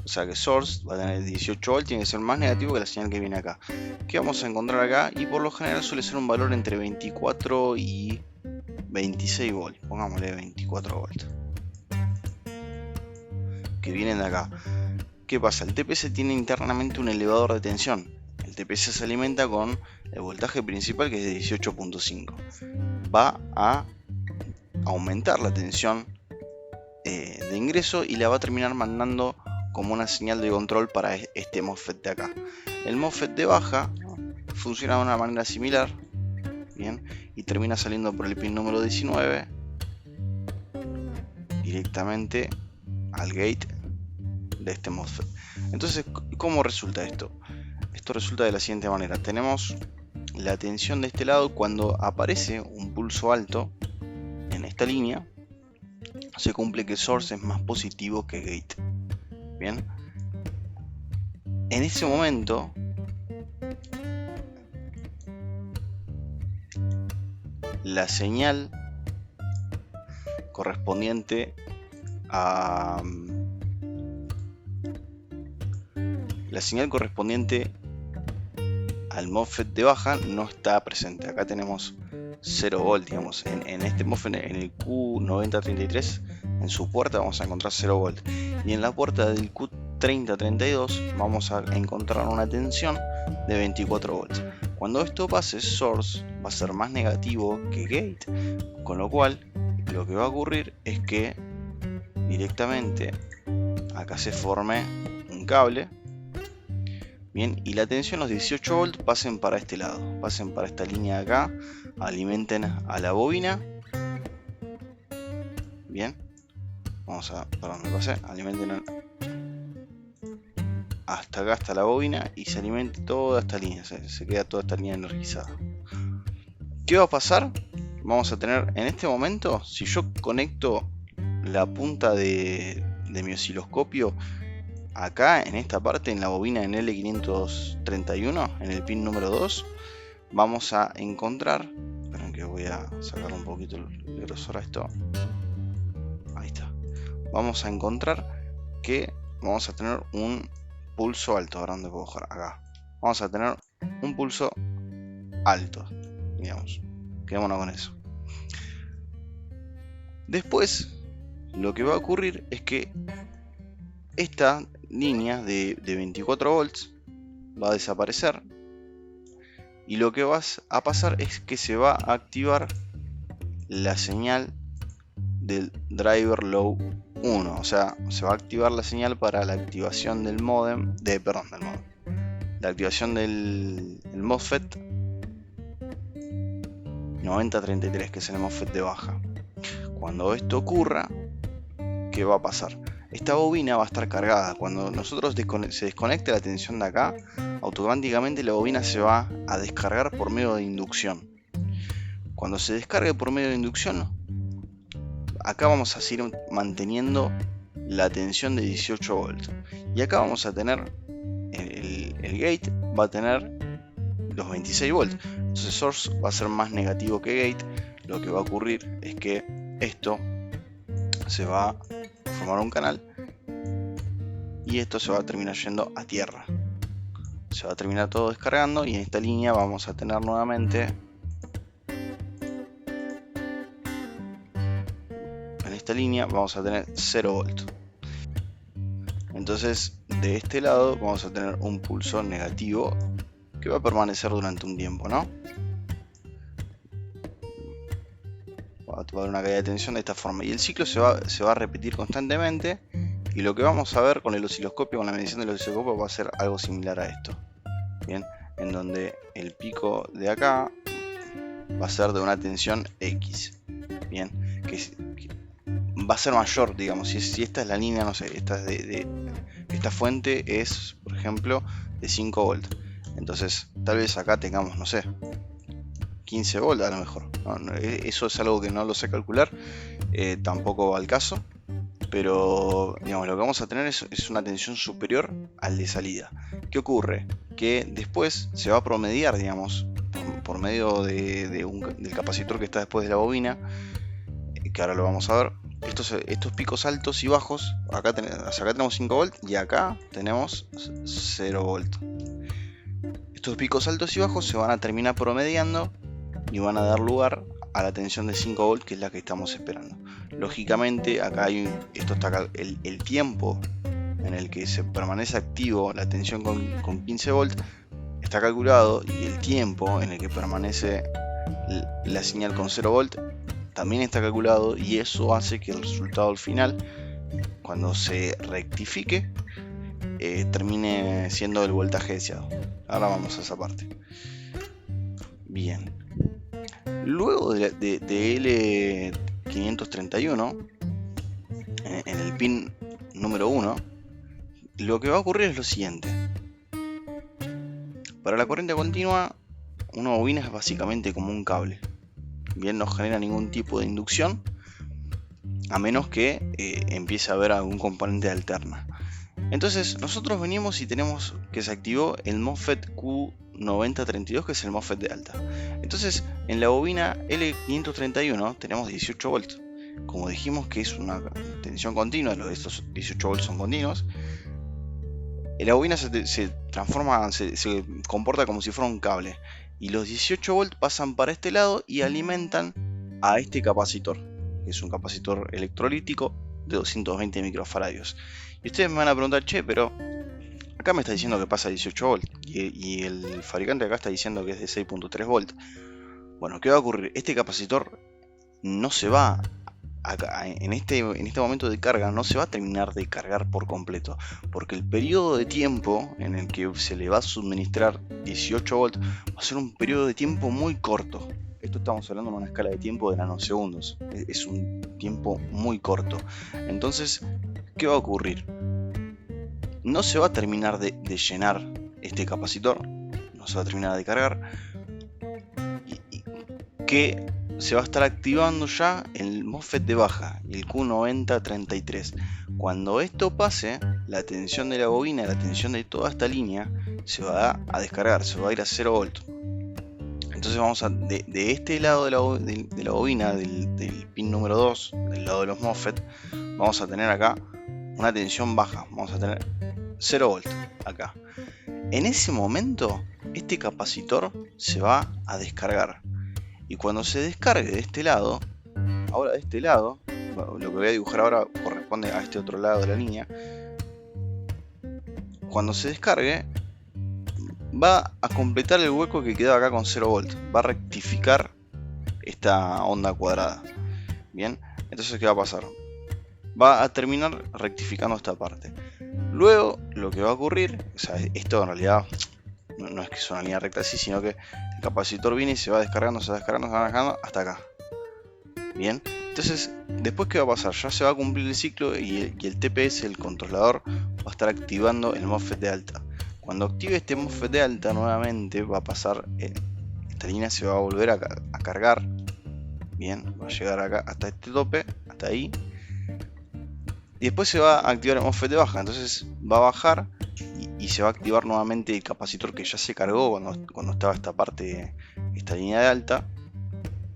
o sea que source va a tener 18 volt, tiene que ser más negativo que la señal que viene acá. ¿Qué vamos a encontrar acá? Y por lo general suele ser un valor entre 24 y 26 volt. Pongámosle 24 volt, que vienen de acá. ¿Qué pasa? El TPS tiene internamente un elevador de tensión. El TPS se alimenta con el voltaje principal, que es de 18.5. Va a aumentar la tensión de ingreso y la va a terminar mandando como una señal de control para este MOSFET de acá. El MOSFET de baja funciona de una manera similar, bien, y termina saliendo por el pin número 19 directamente al gate de este MOSFET. Entonces, ¿cómo resulta esto? Esto resulta de la siguiente manera. Tenemos la tensión de este lado. Cuando aparece un pulso alto en esta línea, se cumple que source es más positivo que gate. Bien, en ese momento la señal correspondiente al MOSFET de baja no está presente. Acá tenemos 0 volt, digamos. En este MOSFET, en el Q9033, en su puerta vamos a encontrar 0 volt. Y en la puerta del Q3032 vamos a encontrar una tensión de 24 volts. Cuando esto pase, source va a ser más negativo que gate, con lo cual lo que va a ocurrir es que directamente acá se forme un cable. Bien, y la tensión, los 18 volts, pasen para este lado, pasen para esta línea de acá, alimenten a la bobina. Bien, alimenten hasta acá, hasta la bobina, y se alimente toda esta línea, se queda toda esta línea energizada. ¿Qué va a pasar? Vamos a tener en este momento, si yo conecto la punta de mi osciloscopio acá en esta parte, en la bobina en L531, en el pin número 2, vamos a encontrar, esperen que voy a sacar un poquito el grosor a esto, ahí está, vamos a encontrar que vamos a tener un pulso alto. Ahora dónde puedo bajar, acá, vamos a tener un pulso alto, digamos, quedémonos con eso. Después lo que va a ocurrir es que esta línea de 24 volts va a desaparecer, y lo que va a pasar es que se va a activar la señal del driver low 1, o sea, se va a activar la señal para la activación del modem, la activación del MOSFET 9033, que es el MOSFET de baja. Cuando esto ocurra, ¿qué va a pasar? Esta bobina va a estar cargada. Cuando nosotros se desconecte la tensión de acá, automáticamente la bobina se va a descargar por medio de inducción. Cuando se descargue por medio de inducción, acá vamos a seguir manteniendo la tensión de 18 volts. Y acá vamos a tener el gate va a tener los 26 volts. Entonces source va a ser más negativo que gate. Lo que va a ocurrir es que esto se va a formar un canal y esto se va a terminar yendo a tierra. Se va a terminar todo descargando, y en esta línea vamos a tener nuevamente, en esta línea vamos a tener 0 volt. Entonces de este lado vamos a tener un pulso negativo que va a permanecer durante un tiempo, ¿no? Va a haber una caída de tensión de esta forma, y el ciclo se va a repetir constantemente. Y lo que vamos a ver con el osciloscopio, con la medición del osciloscopio, va a ser algo similar a esto. Bien, en donde el pico de acá va a ser de una tensión X. Bien, que va a ser mayor, digamos. Si esta es la línea, no sé, esta fuente es, por ejemplo, de 5 volts. Entonces, tal vez acá tengamos, no sé, 15 volts a lo mejor. No, eso es algo que no lo sé calcular, tampoco va al caso. Pero digamos, lo que vamos a tener es una tensión superior al de salida. ¿Qué ocurre? Que después se va a promediar, digamos, por medio del capacitor que está después de la bobina, que ahora lo vamos a ver. Estos picos altos y bajos, acá tenemos 5 volts y acá tenemos 0 volts. Estos picos altos y bajos se van a terminar promediando y van a dar lugar a la tensión de 5 volts, que es la que estamos esperando. Lógicamente acá hay el tiempo en el que se permanece activo la tensión con 15 volts está calculado, y el tiempo en el que permanece la señal con 0 volts también está calculado, y eso hace que el resultado al final, cuando se rectifique, termine siendo el voltaje deseado. Ahora vamos a esa parte. Bien, luego de L531, en el pin número 1, lo que va a ocurrir es lo siguiente. Para la corriente continua, una bobina es básicamente como un cable. Bien, no genera ningún tipo de inducción, a menos que empiece a haber algún componente alterna. Entonces nosotros venimos y tenemos que se activó el MOSFET Q9032, que es el MOSFET de alta. Entonces en la bobina L531 tenemos 18 volts. Como dijimos que es una tensión continua, estos 18 volts son continuos, la bobina se transforma, se comporta como si fuera un cable. Y los 18 volts pasan para este lado y alimentan a este capacitor, que es un capacitor electrolítico de 220 microfaradios. Y ustedes me van a preguntar, che, pero acá me está diciendo que pasa 18 volts y el fabricante acá está diciendo que es de 6.3 volts. Bueno, ¿qué va a ocurrir? Este capacitor no se va en este momento de carga, no se va a terminar de cargar por completo, porque el periodo de tiempo en el que se le va a suministrar 18 volts va a ser un periodo de tiempo muy corto. Esto estamos hablando de una escala de tiempo de nanosegundos, es un tiempo muy corto. Entonces, ¿qué va a ocurrir? No se va a terminar de llenar este capacitor, no se va a terminar de cargar, y que se va a estar activando ya el MOSFET de baja, el Q9033. Cuando esto pase, la tensión de la bobina, la tensión de toda esta línea, se va a descargar, se va a ir a 0 volts. Entonces vamos a, de este lado de la bobina, del pin número 2, del lado de los MOSFET, vamos a tener acá una tensión baja, vamos a tener 0 volts acá. En ese momento, este capacitor se va a descargar. Y cuando se descargue de este lado, ahora de este lado, lo que voy a dibujar ahora corresponde a este otro lado de la línea. Cuando se descargue, va a completar el hueco que quedaba acá con 0 volts. Va a rectificar esta onda cuadrada. Bien, entonces ¿qué va a pasar? Va a terminar rectificando esta parte. Luego, lo que va a ocurrir, o sea, esto en realidad no es que es una línea recta así, sino que el capacitor viene y se va descargando, se va descargando hasta acá. Bien, entonces, después ¿qué va a pasar? Ya se va a cumplir el ciclo y el TPS, el controlador, va a estar activando el MOSFET de alta. Cuando active este MOSFET de alta nuevamente, va a pasar, esta línea se va a volver a cargar. Bien, va a llegar acá hasta este tope, hasta ahí. Y después se va a activar el MOSFET de baja, entonces va a bajar y se va a activar nuevamente el capacitor que ya se cargó cuando estaba esta parte, esta línea de alta.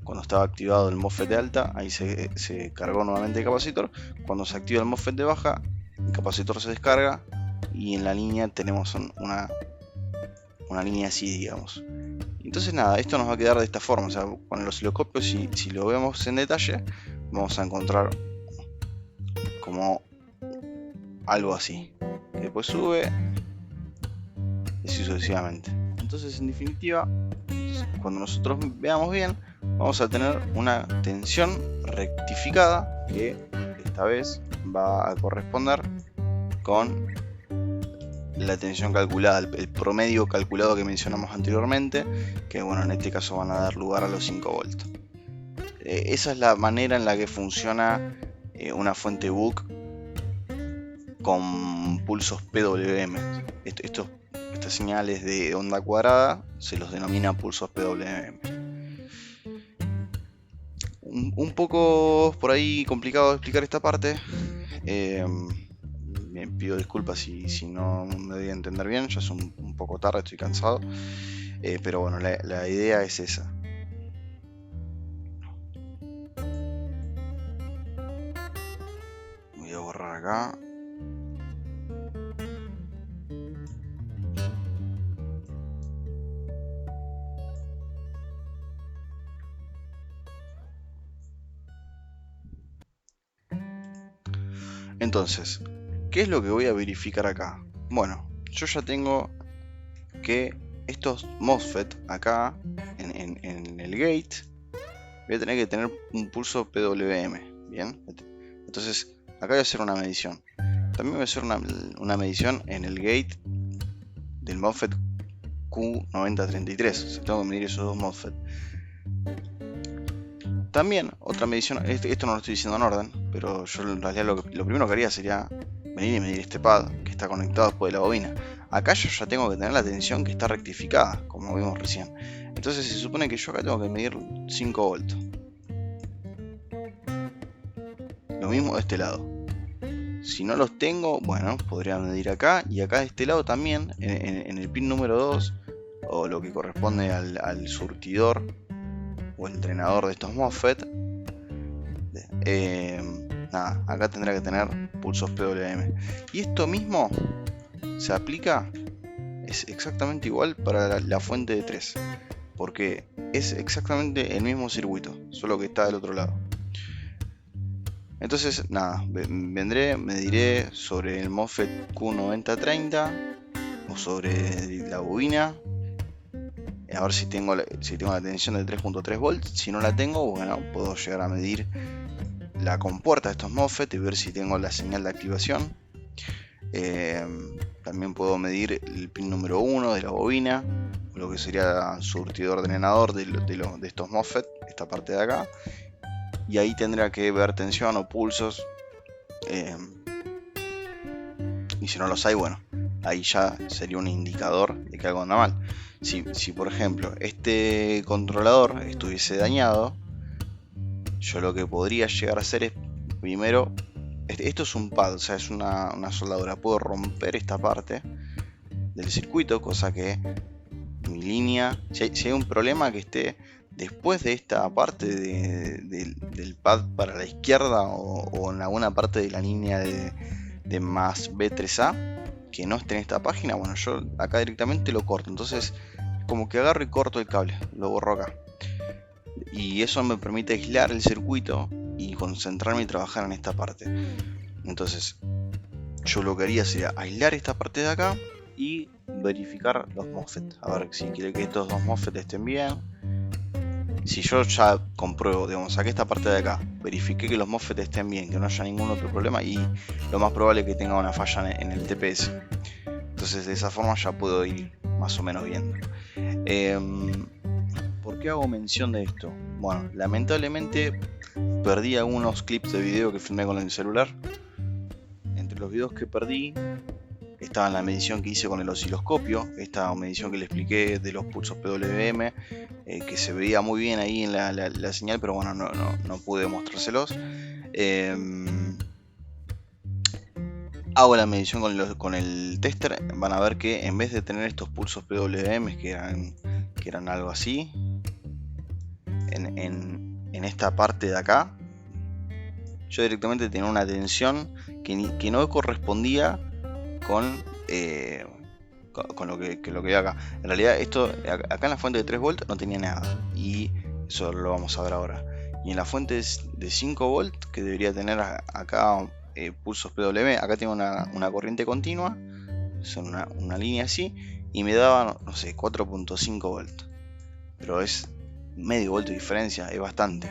Cuando estaba activado el MOSFET de alta, ahí se cargó nuevamente el capacitor. Cuando se activa el MOSFET de baja, el capacitor se descarga y en la línea tenemos una línea así, digamos. Entonces nada, esto nos va a quedar de esta forma, o sea, con el osciloscopio, si lo vemos en detalle, vamos a encontrar como algo así, que después sube y así sucesivamente. Entonces, en definitiva, cuando nosotros veamos bien, vamos a tener una tensión rectificada que esta vez va a corresponder con la tensión calculada, el promedio calculado que mencionamos anteriormente, que bueno, en este caso van a dar lugar a los 5 volts. Esa es la manera en la que funciona una fuente Buck con pulsos PWM. Estas señales de onda cuadrada se los denomina pulsos PWM. Un poco por ahí complicado de explicar esta parte. Me pido disculpas si no me doy a entender bien, ya es un poco tarde, estoy cansado. Pero bueno, la idea es esa. Voy a borrar acá. Entonces, ¿qué es lo que voy a verificar acá? Bueno, yo ya tengo que estos MOSFET acá en el gate voy a tener que tener un pulso PWM. Bien, entonces acá voy a hacer una medición. También voy a hacer una medición en el gate del MOSFET Q9033. O sea, tengo que medir esos dos MOSFET. También otra medición, esto no lo estoy diciendo en orden, pero yo en realidad lo primero que haría sería venir y medir este pad que está conectado después de la bobina. Acá yo ya tengo que tener la tensión que está rectificada, como vimos recién. Entonces se supone que yo acá tengo que medir 5 volts. Lo mismo de este lado. Si no los tengo, bueno, podría medir acá. Y acá de este lado también, en el pin número 2, o lo que corresponde al surtidor o el drenador de estos MOSFET. Nada, acá tendrá que tener pulsos PWM. Y esto mismo se aplica, es exactamente igual para la fuente de 3. Porque es exactamente el mismo circuito, solo que está del otro lado. Entonces, nada, vendré, mediré sobre el MOSFET Q9030 o sobre la bobina. A ver si tengo la tensión de 3.3 volts. Si no la tengo, bueno, puedo llegar a medir la compuerta de estos MOSFET y ver si tengo la señal de activación. También puedo medir el pin número 1 de la bobina, lo que sería surtidor drenador de estos MOSFET, esta parte de acá. Y ahí tendrá que ver tensión o pulsos. Y si no los hay, bueno, ahí ya sería un indicador de que algo anda mal. Si por ejemplo este controlador estuviese dañado, yo lo que podría llegar a hacer es, primero, esto es un pad, o sea, es una soldadura. Puedo romper esta parte del circuito, cosa que mi línea, si hay un problema que esté después de esta parte del pad para la izquierda o en alguna parte de la línea de más B3A que no esté en esta página, bueno, yo acá directamente lo corto. Entonces como que agarro y corto el cable, lo borro acá, y eso me permite aislar el circuito y concentrarme y trabajar en esta parte. Entonces yo lo que haría sería aislar esta parte de acá y verificar los MOSFET, a ver si quiere que estos dos MOSFET estén bien. Si yo ya compruebo, digamos, saqué esta parte de acá, verifiqué que los MOSFET estén bien, que no haya ningún otro problema, y lo más probable es que tenga una falla en el TPS. Entonces de esa forma ya puedo ir más o menos viendo. ¿Por qué hago mención de esto? Bueno, lamentablemente perdí algunos clips de video que filmé con el celular. Entre los videos que perdí estaba la medición que hice con el osciloscopio, esta medición que le expliqué de los pulsos PWM, que se veía muy bien ahí en la señal, pero bueno, no pude mostrárselos. Hago la medición con el tester. Van a ver que en vez de tener estos pulsos PWM que eran algo así, en esta parte de acá, yo directamente tenía una tensión que no correspondía con lo que veo acá. En realidad esto acá en la fuente de 3 volts no tenía nada, y eso lo vamos a ver ahora. Y en la fuente de 5 volts, que debería tener acá pulsos PWM, acá tengo una corriente continua, son una línea así, y me daba, no sé, 4.5 volts, pero es medio volt de diferencia, es bastante.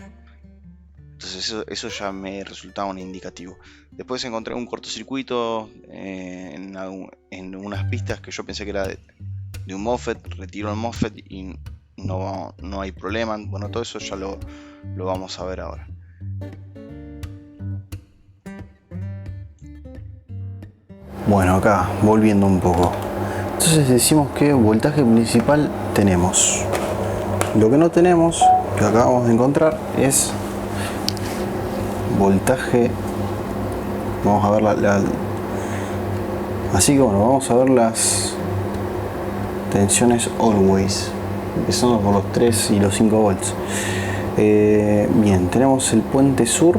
Entonces eso ya me resultaba un indicativo. Después encontré un cortocircuito en unas pistas que yo pensé que era de un MOSFET. Retiro el MOSFET y no hay problema. Bueno, todo eso ya lo vamos a ver ahora. Bueno, acá volviendo un poco. Entonces decimos que voltaje principal tenemos. Lo que no tenemos, que acabamos de encontrar, es voltaje. Vamos a ver así que bueno, vamos a ver las tensiones always, empezando por los 3 y los 5 volts. Bien, tenemos el puente sur,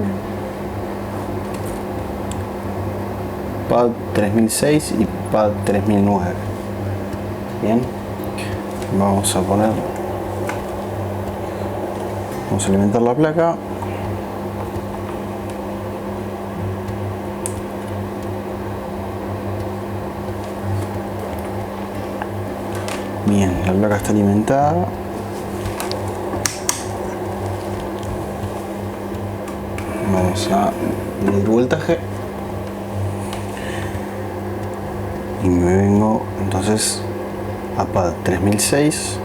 pad 3006 y pad 3009. Bien, vamos a alimentar la placa. Bien, la placa está alimentada. Vamos a medir voltaje. Y me vengo entonces a pad 3006.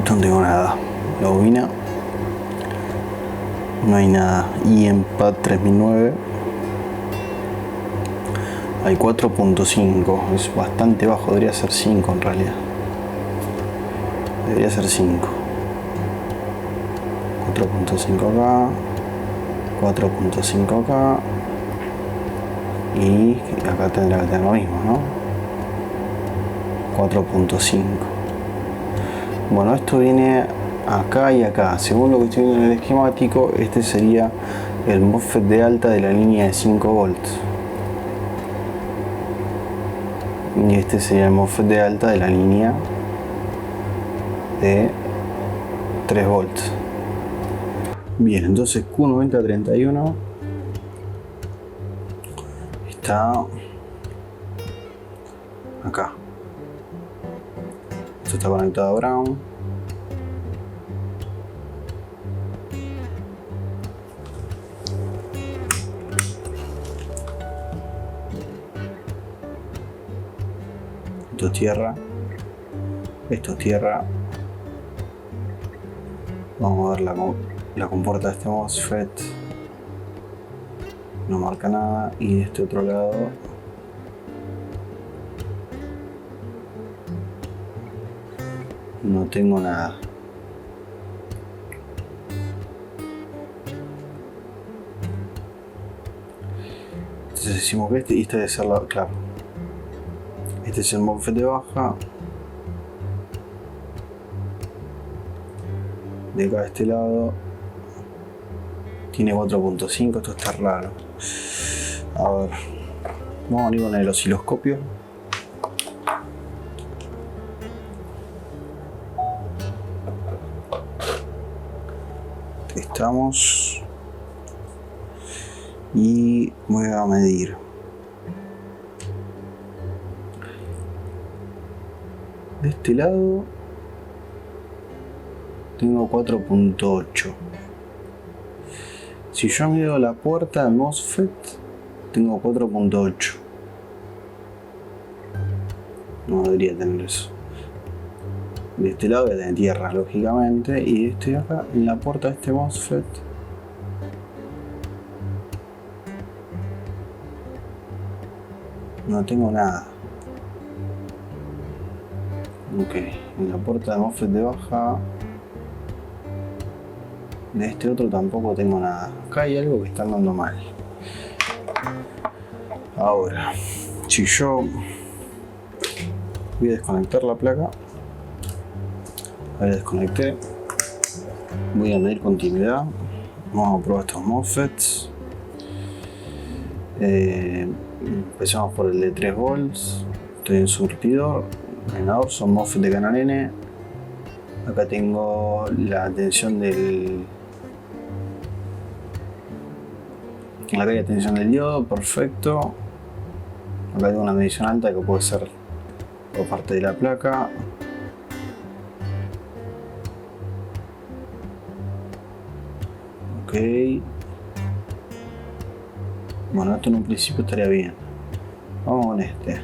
No tengo nada. La bobina. no hay nada. Y en pad 3009 hay 4.5, es bastante bajo, debería ser 5 en realidad. Debería ser 5. 4.5 acá, 4.5 acá, y acá tendrá que tener lo mismo, ¿no? 4.5. Bueno, esto viene acá y acá. Según lo que estoy viendo en el esquemático, este sería el MOSFET de alta de la línea de 5 volts. Y este sería el MOSFET de alta de la línea de 3 volts. Bien, entonces Q9031 está acá. Esto está conectado a Brown. Esto es tierra. Esto es tierra. Vamos a ver la compuerta de este MOSFET. No marca nada. Y de este otro lado no tengo nada. Entonces decimos que este, y este debe ser la, claro. Este es el MOSFET de baja. De acá de este lado tiene 4.5, esto está raro. A ver, vamos a venir con el osciloscopio. Estamos y voy a medir. De este lado tengo 4.8. Si yo mido la puerta de MOSFET, tengo 4.8. No debería tener eso. De este lado voy a tener tierra, lógicamente. Y de este de acá, en la puerta de este MOSFET, no tengo nada. Ok, en la puerta de MOSFET de baja, de este otro tampoco tengo nada. Acá hay algo que está andando mal. Ahora, si yo voy a desconectar la placa, la desconecté, voy a medir continuidad. Vamos a probar estos MOSFETs. Empezamos por el de 3 volts. Estoy en surtidor. Generador, son MOSFET de canal N. Acá tengo la tensión del... Acá hay la tensión del diodo, perfecto. Acá tengo una medición alta que puede ser por parte de la placa. Ok. Bueno, esto en un principio estaría bien. Vamos con este.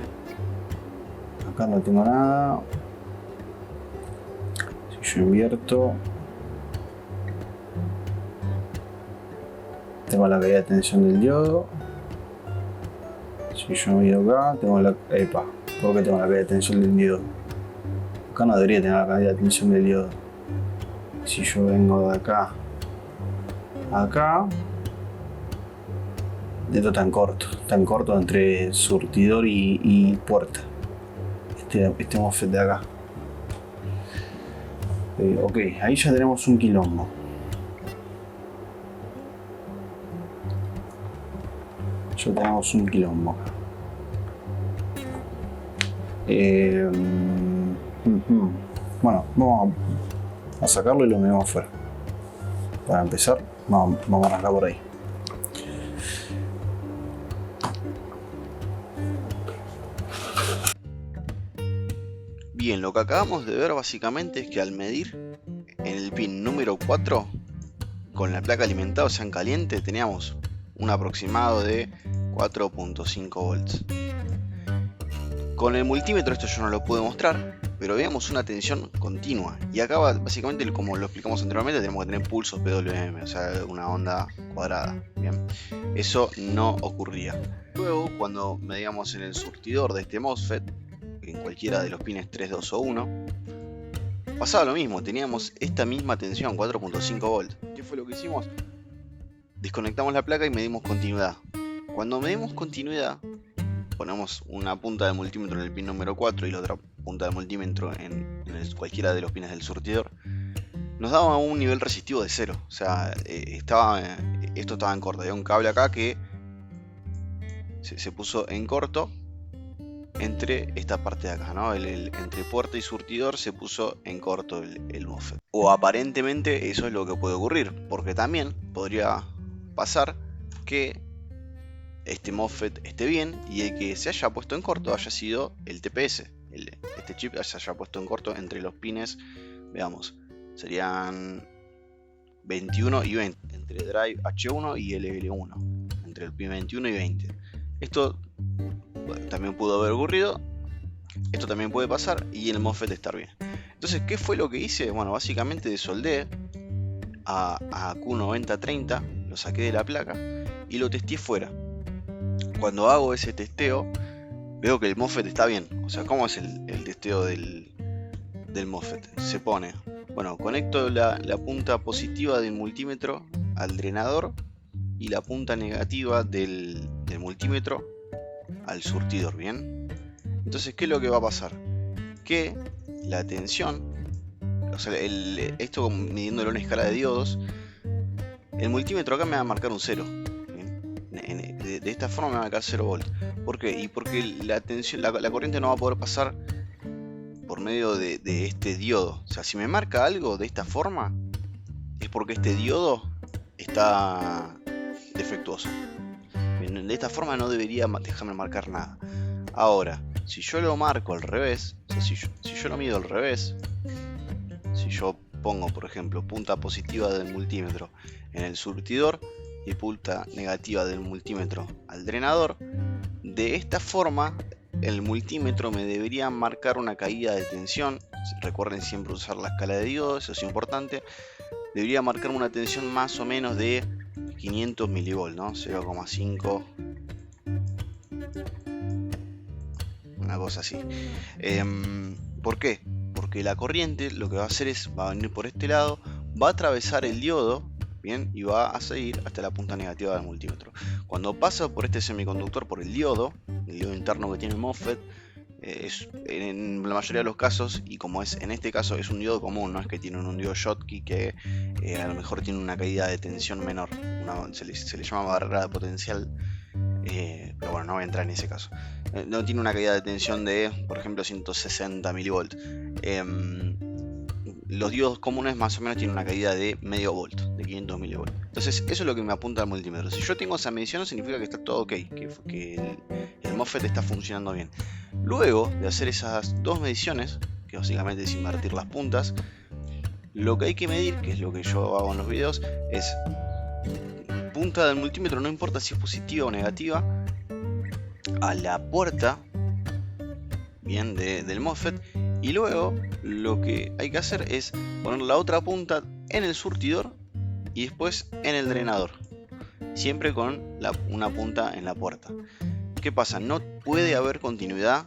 Acá no tengo nada. Si yo invierto, tengo la caída de tensión del diodo. Si yo mido acá, tengo la... Epa, ¿por qué tengo la caída de tensión del diodo? Acá no debería tener la caída de tensión del diodo. Si yo vengo de acá a acá, esto tan corto entre surtidor y puerta. Este MOSFET de acá. Ok, ahí ya tenemos un quilombo. Ya tenemos un quilombo. Bueno, vamos a sacarlo y lo metemos afuera. Para empezar, vamos a arrancar por ahí. Bien, lo que acabamos de ver básicamente es que al medir en el pin número 4 con la placa alimentada, o sea en caliente, teníamos un aproximado de 4.5 volts. Con el multímetro esto yo no lo pude mostrar, pero veamos una tensión continua. Y acá básicamente, como lo explicamos anteriormente, tenemos que tener pulsos PWM, o sea, una onda cuadrada. Bien, eso no ocurría. Luego, cuando medíamos en el surtidor de este MOSFET, en cualquiera de los pines 3, 2 o 1, pasaba lo mismo, teníamos esta misma tensión, 4.5 volts. ¿Qué fue lo que hicimos? Desconectamos la placa y medimos continuidad. Cuando medimos continuidad, ponemos una punta de multímetro en el pin número 4 y la otra punta de multímetro en cualquiera de los pines del surtidor, nos daba un nivel resistivo de 0. O sea, esto estaba en corto. Había un cable acá que se puso en corto entre esta parte de acá, ¿no? Entre puerta y surtidor se puso en corto el MOSFET. O aparentemente eso es lo que puede ocurrir, porque también podría pasar que este MOSFET esté bien y el que se haya puesto en corto haya sido el TPS. Este chip se haya puesto en corto entre los pines, veamos, serían 21 y 20, entre drive H1 y LL1, entre el pin 21 y 20. Esto también pudo haber ocurrido, esto también puede pasar y el MOSFET estar bien. Entonces, ¿qué fue lo que hice? Bueno, básicamente desoldé a Q9030, lo saqué de la placa y lo testé fuera. Cuando hago ese testeo, veo que el MOSFET está bien. O sea, ¿cómo es el testeo del MOSFET? Se pone, bueno, conecto la punta positiva del multímetro al drenador y la punta negativa del multímetro al surtidor, ¿bien? Entonces, ¿qué es lo que va a pasar? Que la tensión, o sea, esto midiéndolo en escala de diodos, el multímetro acá me va a marcar un 0. De esta forma me va a marcar 0 volt. ¿Por qué? Y porque la tensión, la corriente no va a poder pasar por medio de este diodo. O sea, si me marca algo de esta forma, es porque este diodo está defectuoso. De esta forma no debería dejarme marcar nada. Ahora, si yo lo marco al revés, o sea, si yo lo mido al revés, si yo pongo, por ejemplo, punta positiva del multímetro en el surtidor y punta negativa del multímetro al drenador, de esta forma el multímetro me debería marcar una caída de tensión. Recuerden siempre usar la escala de diodos, eso es importante. Debería marcar una tensión más o menos de 500 milivolts, ¿no? 0,5, una cosa así. ¿Por qué? Porque la corriente lo que va a hacer va a venir por este lado, va a atravesar el diodo, bien, y va a seguir hasta la punta negativa del multímetro. Cuando pasa por este semiconductor, por el diodo interno que tiene el MOSFET, en la mayoría de los casos, y como es en este caso es un diodo común, no es que tiene un diodo Schottky que a lo mejor tiene una caída de tensión menor, se le llama barrera de potencial, pero bueno, no voy a entrar en ese caso. No tiene una caída de tensión de, por ejemplo, 160 milivolts. Los diodos comunes más o menos tienen una caída de medio volt, de 500 milivolts. Entonces eso es lo que me apunta al multímetro. Si yo tengo esa medición significa que está todo ok, que el MOSFET está funcionando bien. Luego de hacer esas dos mediciones, que básicamente es invertir las puntas, lo que hay que medir, que es lo que yo hago en los videos, es punta del multímetro, no importa si es positiva o negativa, a la puerta, bien, del MOSFET. Y luego lo que hay que hacer es poner la otra punta en el surtidor y después en el drenador, siempre con una punta en la puerta. ¿Qué pasa? No puede haber continuidad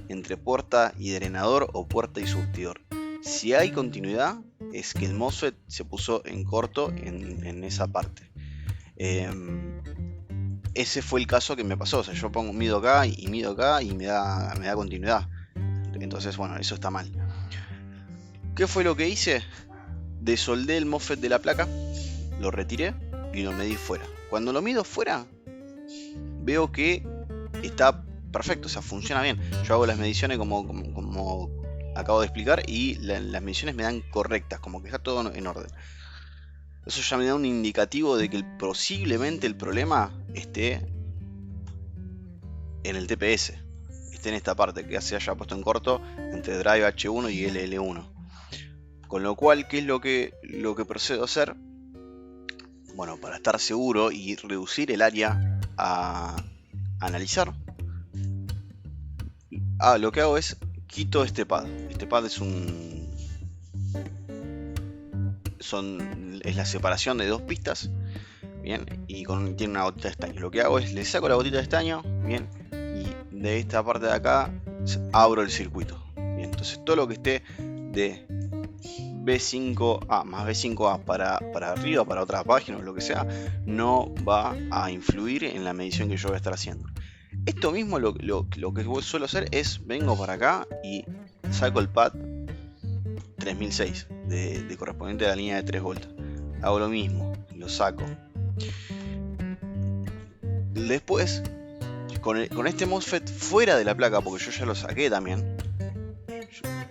entre puerta y drenador o puerta y surtidor. Si hay continuidad es que el MOSFET se puso en corto en esa parte. Ese fue el caso que me pasó. O sea, yo mido acá y mido acá y me da continuidad. Entonces, bueno, eso está mal. ¿Qué fue lo que hice? Desoldé el MOSFET de la placa, lo retiré y lo medí fuera. Cuando lo mido fuera, veo que está perfecto, o sea, funciona bien. Yo hago las mediciones como acabo de explicar y las mediciones me dan correctas, como que está todo en orden. Eso ya me da un indicativo de que posiblemente el problema esté en el TPS. En esta parte que se haya puesto en corto entre drive H1 y LL1, con lo cual, ¿qué es lo que procedo a hacer? Bueno, para estar seguro y reducir el área a analizar, lo que hago es quito este pad. Este pad es es la separación de dos pistas, bien, y tiene una gotita de estaño. Lo que hago es le saco la gotita de estaño, bien, y de esta parte de acá abro el circuito. Bien, entonces todo lo que esté de B5A más B5A para arriba, para otra página o lo que sea, no va a influir en la medición que yo voy a estar haciendo. Esto mismo lo que suelo hacer es vengo para acá y saco el pad 3006 de correspondiente a la línea de 3 volts. Hago lo mismo, lo saco. Después, con este MOSFET fuera de la placa, porque yo ya lo saqué también,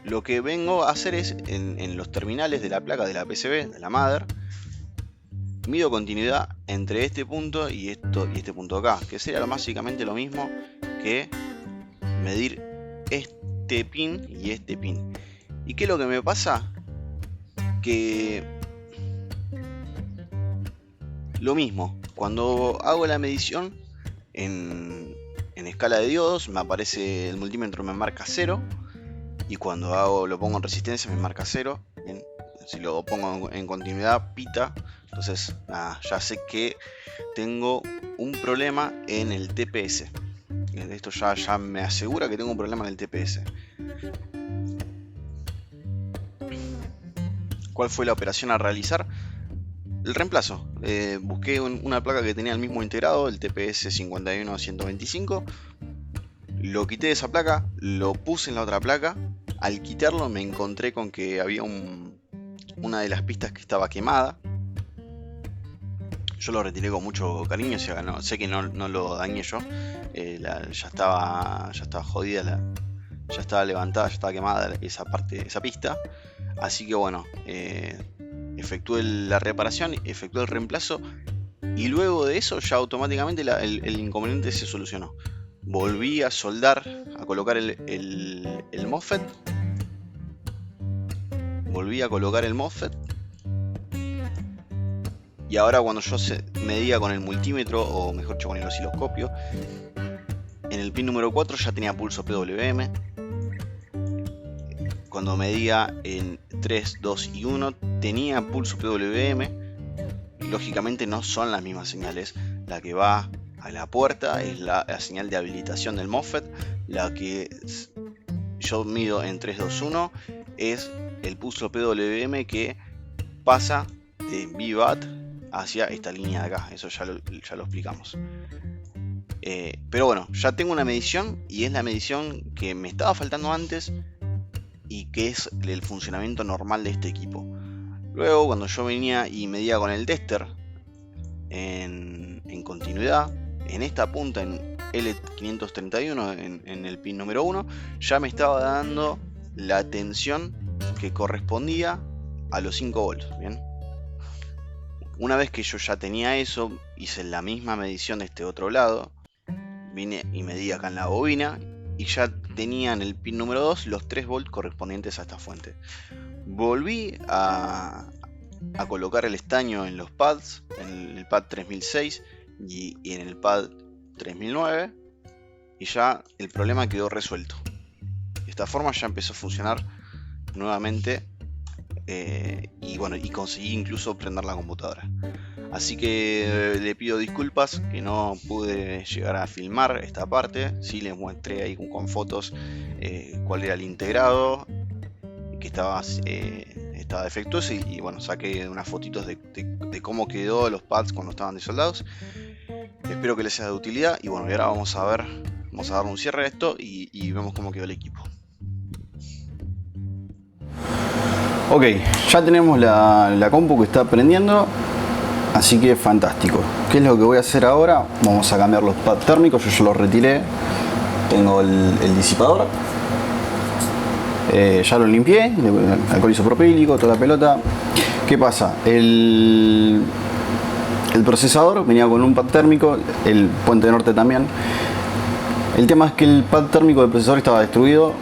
lo que vengo a hacer es en los terminales de la placa de la PCB, de la mother, mido continuidad entre este punto y este punto acá, que sería básicamente lo mismo que medir este pin y este pin. ¿Y qué es lo que me pasa? Que lo mismo, cuando hago la medición en escala de diodos, me aparece el multímetro, me marca 0, y cuando lo pongo en resistencia me marca 0. Bien, si lo pongo en continuidad pita. Entonces ya sé que tengo un problema en el TPS. Esto ya me asegura que tengo un problema en el TPS. ¿Cuál fue la operación a realizar? El reemplazo. Busqué una placa que tenía el mismo integrado, el TPS 51125. Lo quité de esa placa, lo puse en la otra placa. Al quitarlo me encontré con que había una de las pistas que estaba quemada. Yo lo retiré con mucho cariño, o sea, no, sé que no lo dañé yo. Ya estaba jodida, ya estaba levantada, ya estaba quemada esa pista. Así que bueno, efectué la reparación, efectué el reemplazo, y luego de eso ya automáticamente el inconveniente se solucionó. Volví a soldar, a colocar el MOSFET. Volví a colocar el MOSFET. Y ahora cuando yo medía con el multímetro, o mejor dicho con el osciloscopio, en el pin número 4 ya tenía pulso PWM. Cuando medía en 3, 2 y 1 tenía pulso PWM. Lógicamente no son las mismas señales. La que va a la puerta es la señal de habilitación del MOSFET. La que yo mido en 3, 2, 1 es el pulso PWM que pasa de VBAT hacia esta línea de acá. Eso ya lo explicamos. Pero bueno, ya tengo una medición, y es la medición que me estaba faltando antes y que es el funcionamiento normal de este equipo. Luego, cuando yo venía y medía con el tester en continuidad, en esta punta, en L531, en el pin número 1, ya me estaba dando la tensión que correspondía a los 5 volts. Bien, una vez que yo ya tenía eso, hice la misma medición de este otro lado, vine y medí acá en la bobina, y ya tenía en el pin número 2 los 3 volts correspondientes a esta fuente. Volví a colocar el estaño en los pads, en el pad 3006 y en el pad 3009, y ya el problema quedó resuelto. De esta forma ya empezó a funcionar nuevamente, y bueno, y conseguí incluso prender la computadora. Así que le pido disculpas que no pude llegar a filmar esta parte. Sí les mostré ahí con fotos cuál era el integrado, que estaba defectuoso, y bueno, saqué unas fotitos de cómo quedó los pads cuando estaban desoldados. Espero que les sea de utilidad, y bueno, y ahora vamos a darle un cierre a esto y vemos cómo quedó el equipo. Ok, ya tenemos la compu que está prendiendo, así que fantástico. ¿Qué es lo que voy a hacer ahora? Vamos a cambiar los pads térmicos. Yo ya los retiré. Tengo el disipador, ya lo limpié, alcohol isopropílico, toda la pelota. ¿Qué pasa? El procesador venía con un pad térmico, el puente norte también. El tema es que el pad térmico del procesador estaba destruido,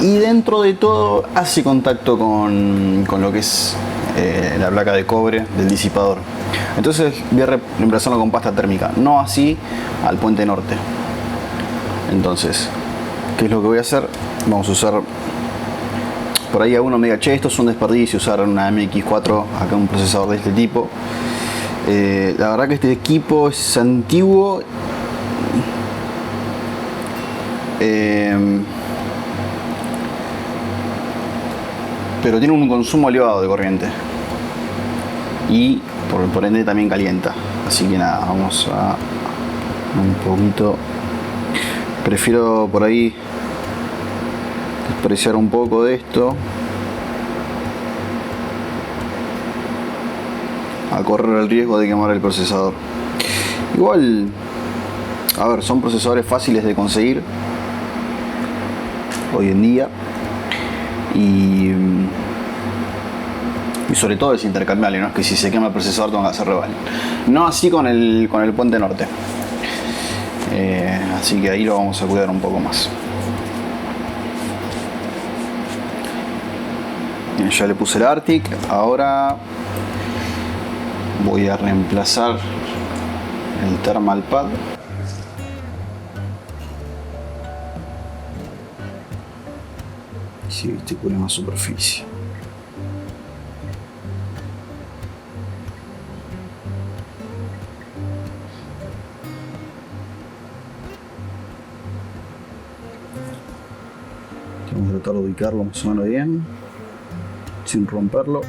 y dentro de todo hace contacto con lo que es la placa de cobre del disipador. Entonces voy a reemplazarlo con pasta térmica, no así al puente norte. Entonces ¿Qué es lo que voy a hacer? Vamos a usar, por ahí alguno me diga, che, esto es un desperdicio usar una MX4, acá un procesador de este tipo. La verdad que este equipo es antiguo, pero tiene un consumo elevado de corriente y por ende también calienta, así que nada, vamos a un poquito, prefiero por ahí despreciar un poco de esto a correr el riesgo de quemar el procesador. Igual, a ver, son procesadores fáciles de conseguir hoy en día y sobre todo es intercambiable, no es que si se quema el procesador tengo que hacer reval. No así con el Puente Norte, así que ahí lo vamos a cuidar un poco más. Bien, ya le puse el Arctic, ahora voy a reemplazar el Thermal Pad. Si viste, cubre más superficie. Vamos a tratar de ubicarlo más o menos bien, sin romperlo.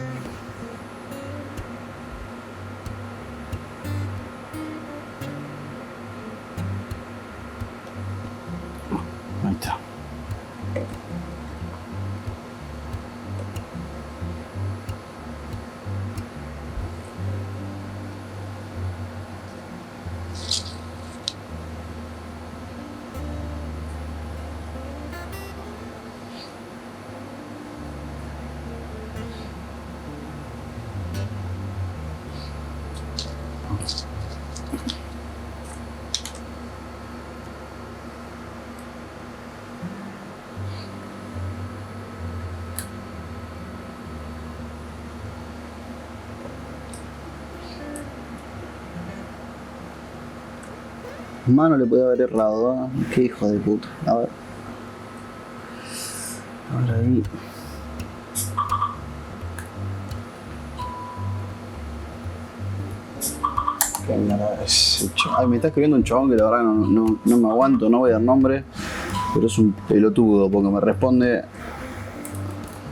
Ahí está. Mano, le puede haber errado, ¿eh? Qué hijo de puta. A ver. Ahora ahí. Qué mierda es. Ay, me está escribiendo un chabón que la verdad no me aguanto, no voy a dar nombre. Pero es un pelotudo porque me responde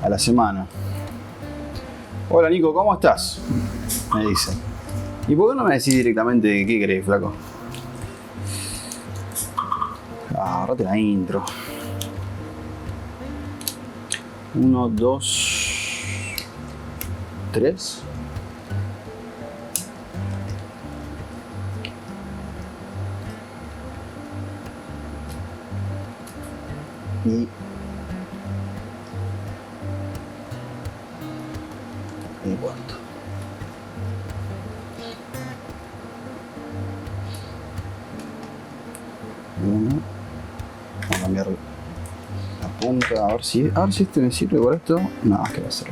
a la semana. Hola Nico, ¿cómo estás? Me dice. ¿Y por qué no me decís directamente qué querés, flaco? Agarrate la intro. 1, 2, 3. Y cuarto. Uno. Vamos a cambiar la punta, a ver si este me sirve por esto. No, es que va a ser.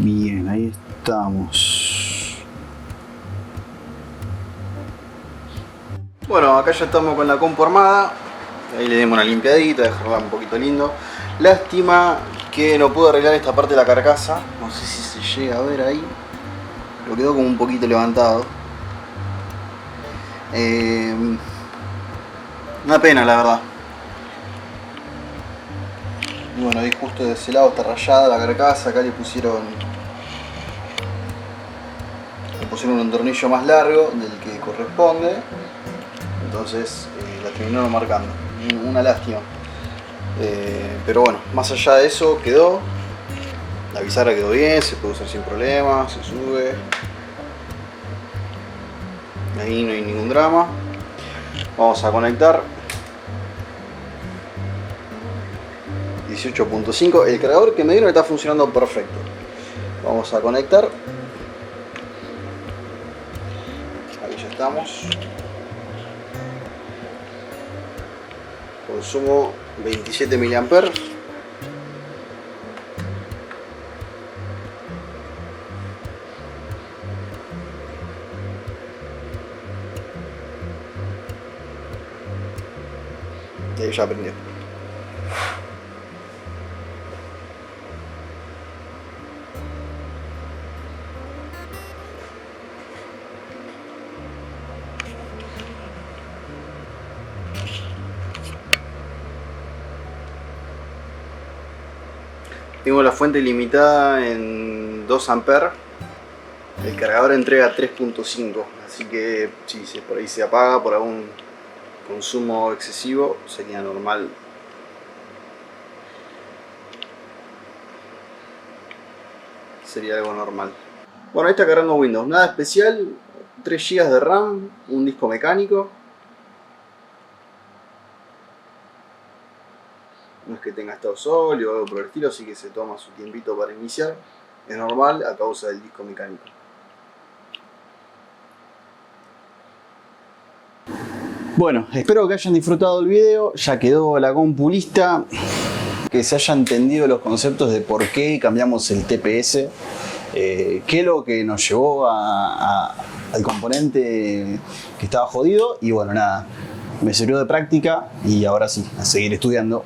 Bien, ahí estamos. Bueno, acá ya estamos con la compu armada. Ahí le dimos una limpiadita, dejarla un poquito lindo. Lástima que no pude arreglar esta parte de la carcasa. No sé si se llega a ver ahí. Lo quedó como un poquito levantado. Una pena, la verdad. Y bueno, ahí justo de ese lado está rayada la carcasa. Acá le pusieron un tornillo más largo del que corresponde. Entonces la terminaron marcando. Una lástima. Pero bueno, más allá de eso quedó. La bisagra quedó bien, se puede usar sin problemas, se sube. Ahí no hay ningún drama. Vamos a conectar 18.5. El cargador que me dieron está funcionando perfecto. Vamos a conectar. Ahí ya estamos. Consumo 27 mAh. Y ahí ya prendió. Tengo la fuente limitada en 2 A. El cargador entrega 3.5, así que si por ahí se apaga por algún consumo excesivo, sería normal. Sería algo normal. Bueno, ahí está cargando Windows, nada especial, 3 GB de RAM, un disco mecánico. No es que tenga estado sólido o algo por el estilo, así que se toma su tiempito para iniciar. Es normal a causa del disco mecánico. Bueno, espero que hayan disfrutado el video, ya quedó la compu lista, que se hayan entendido los conceptos de por qué cambiamos el TPS, qué es lo que nos llevó al componente que estaba jodido y bueno, nada, me sirvió de práctica y ahora sí, a seguir estudiando.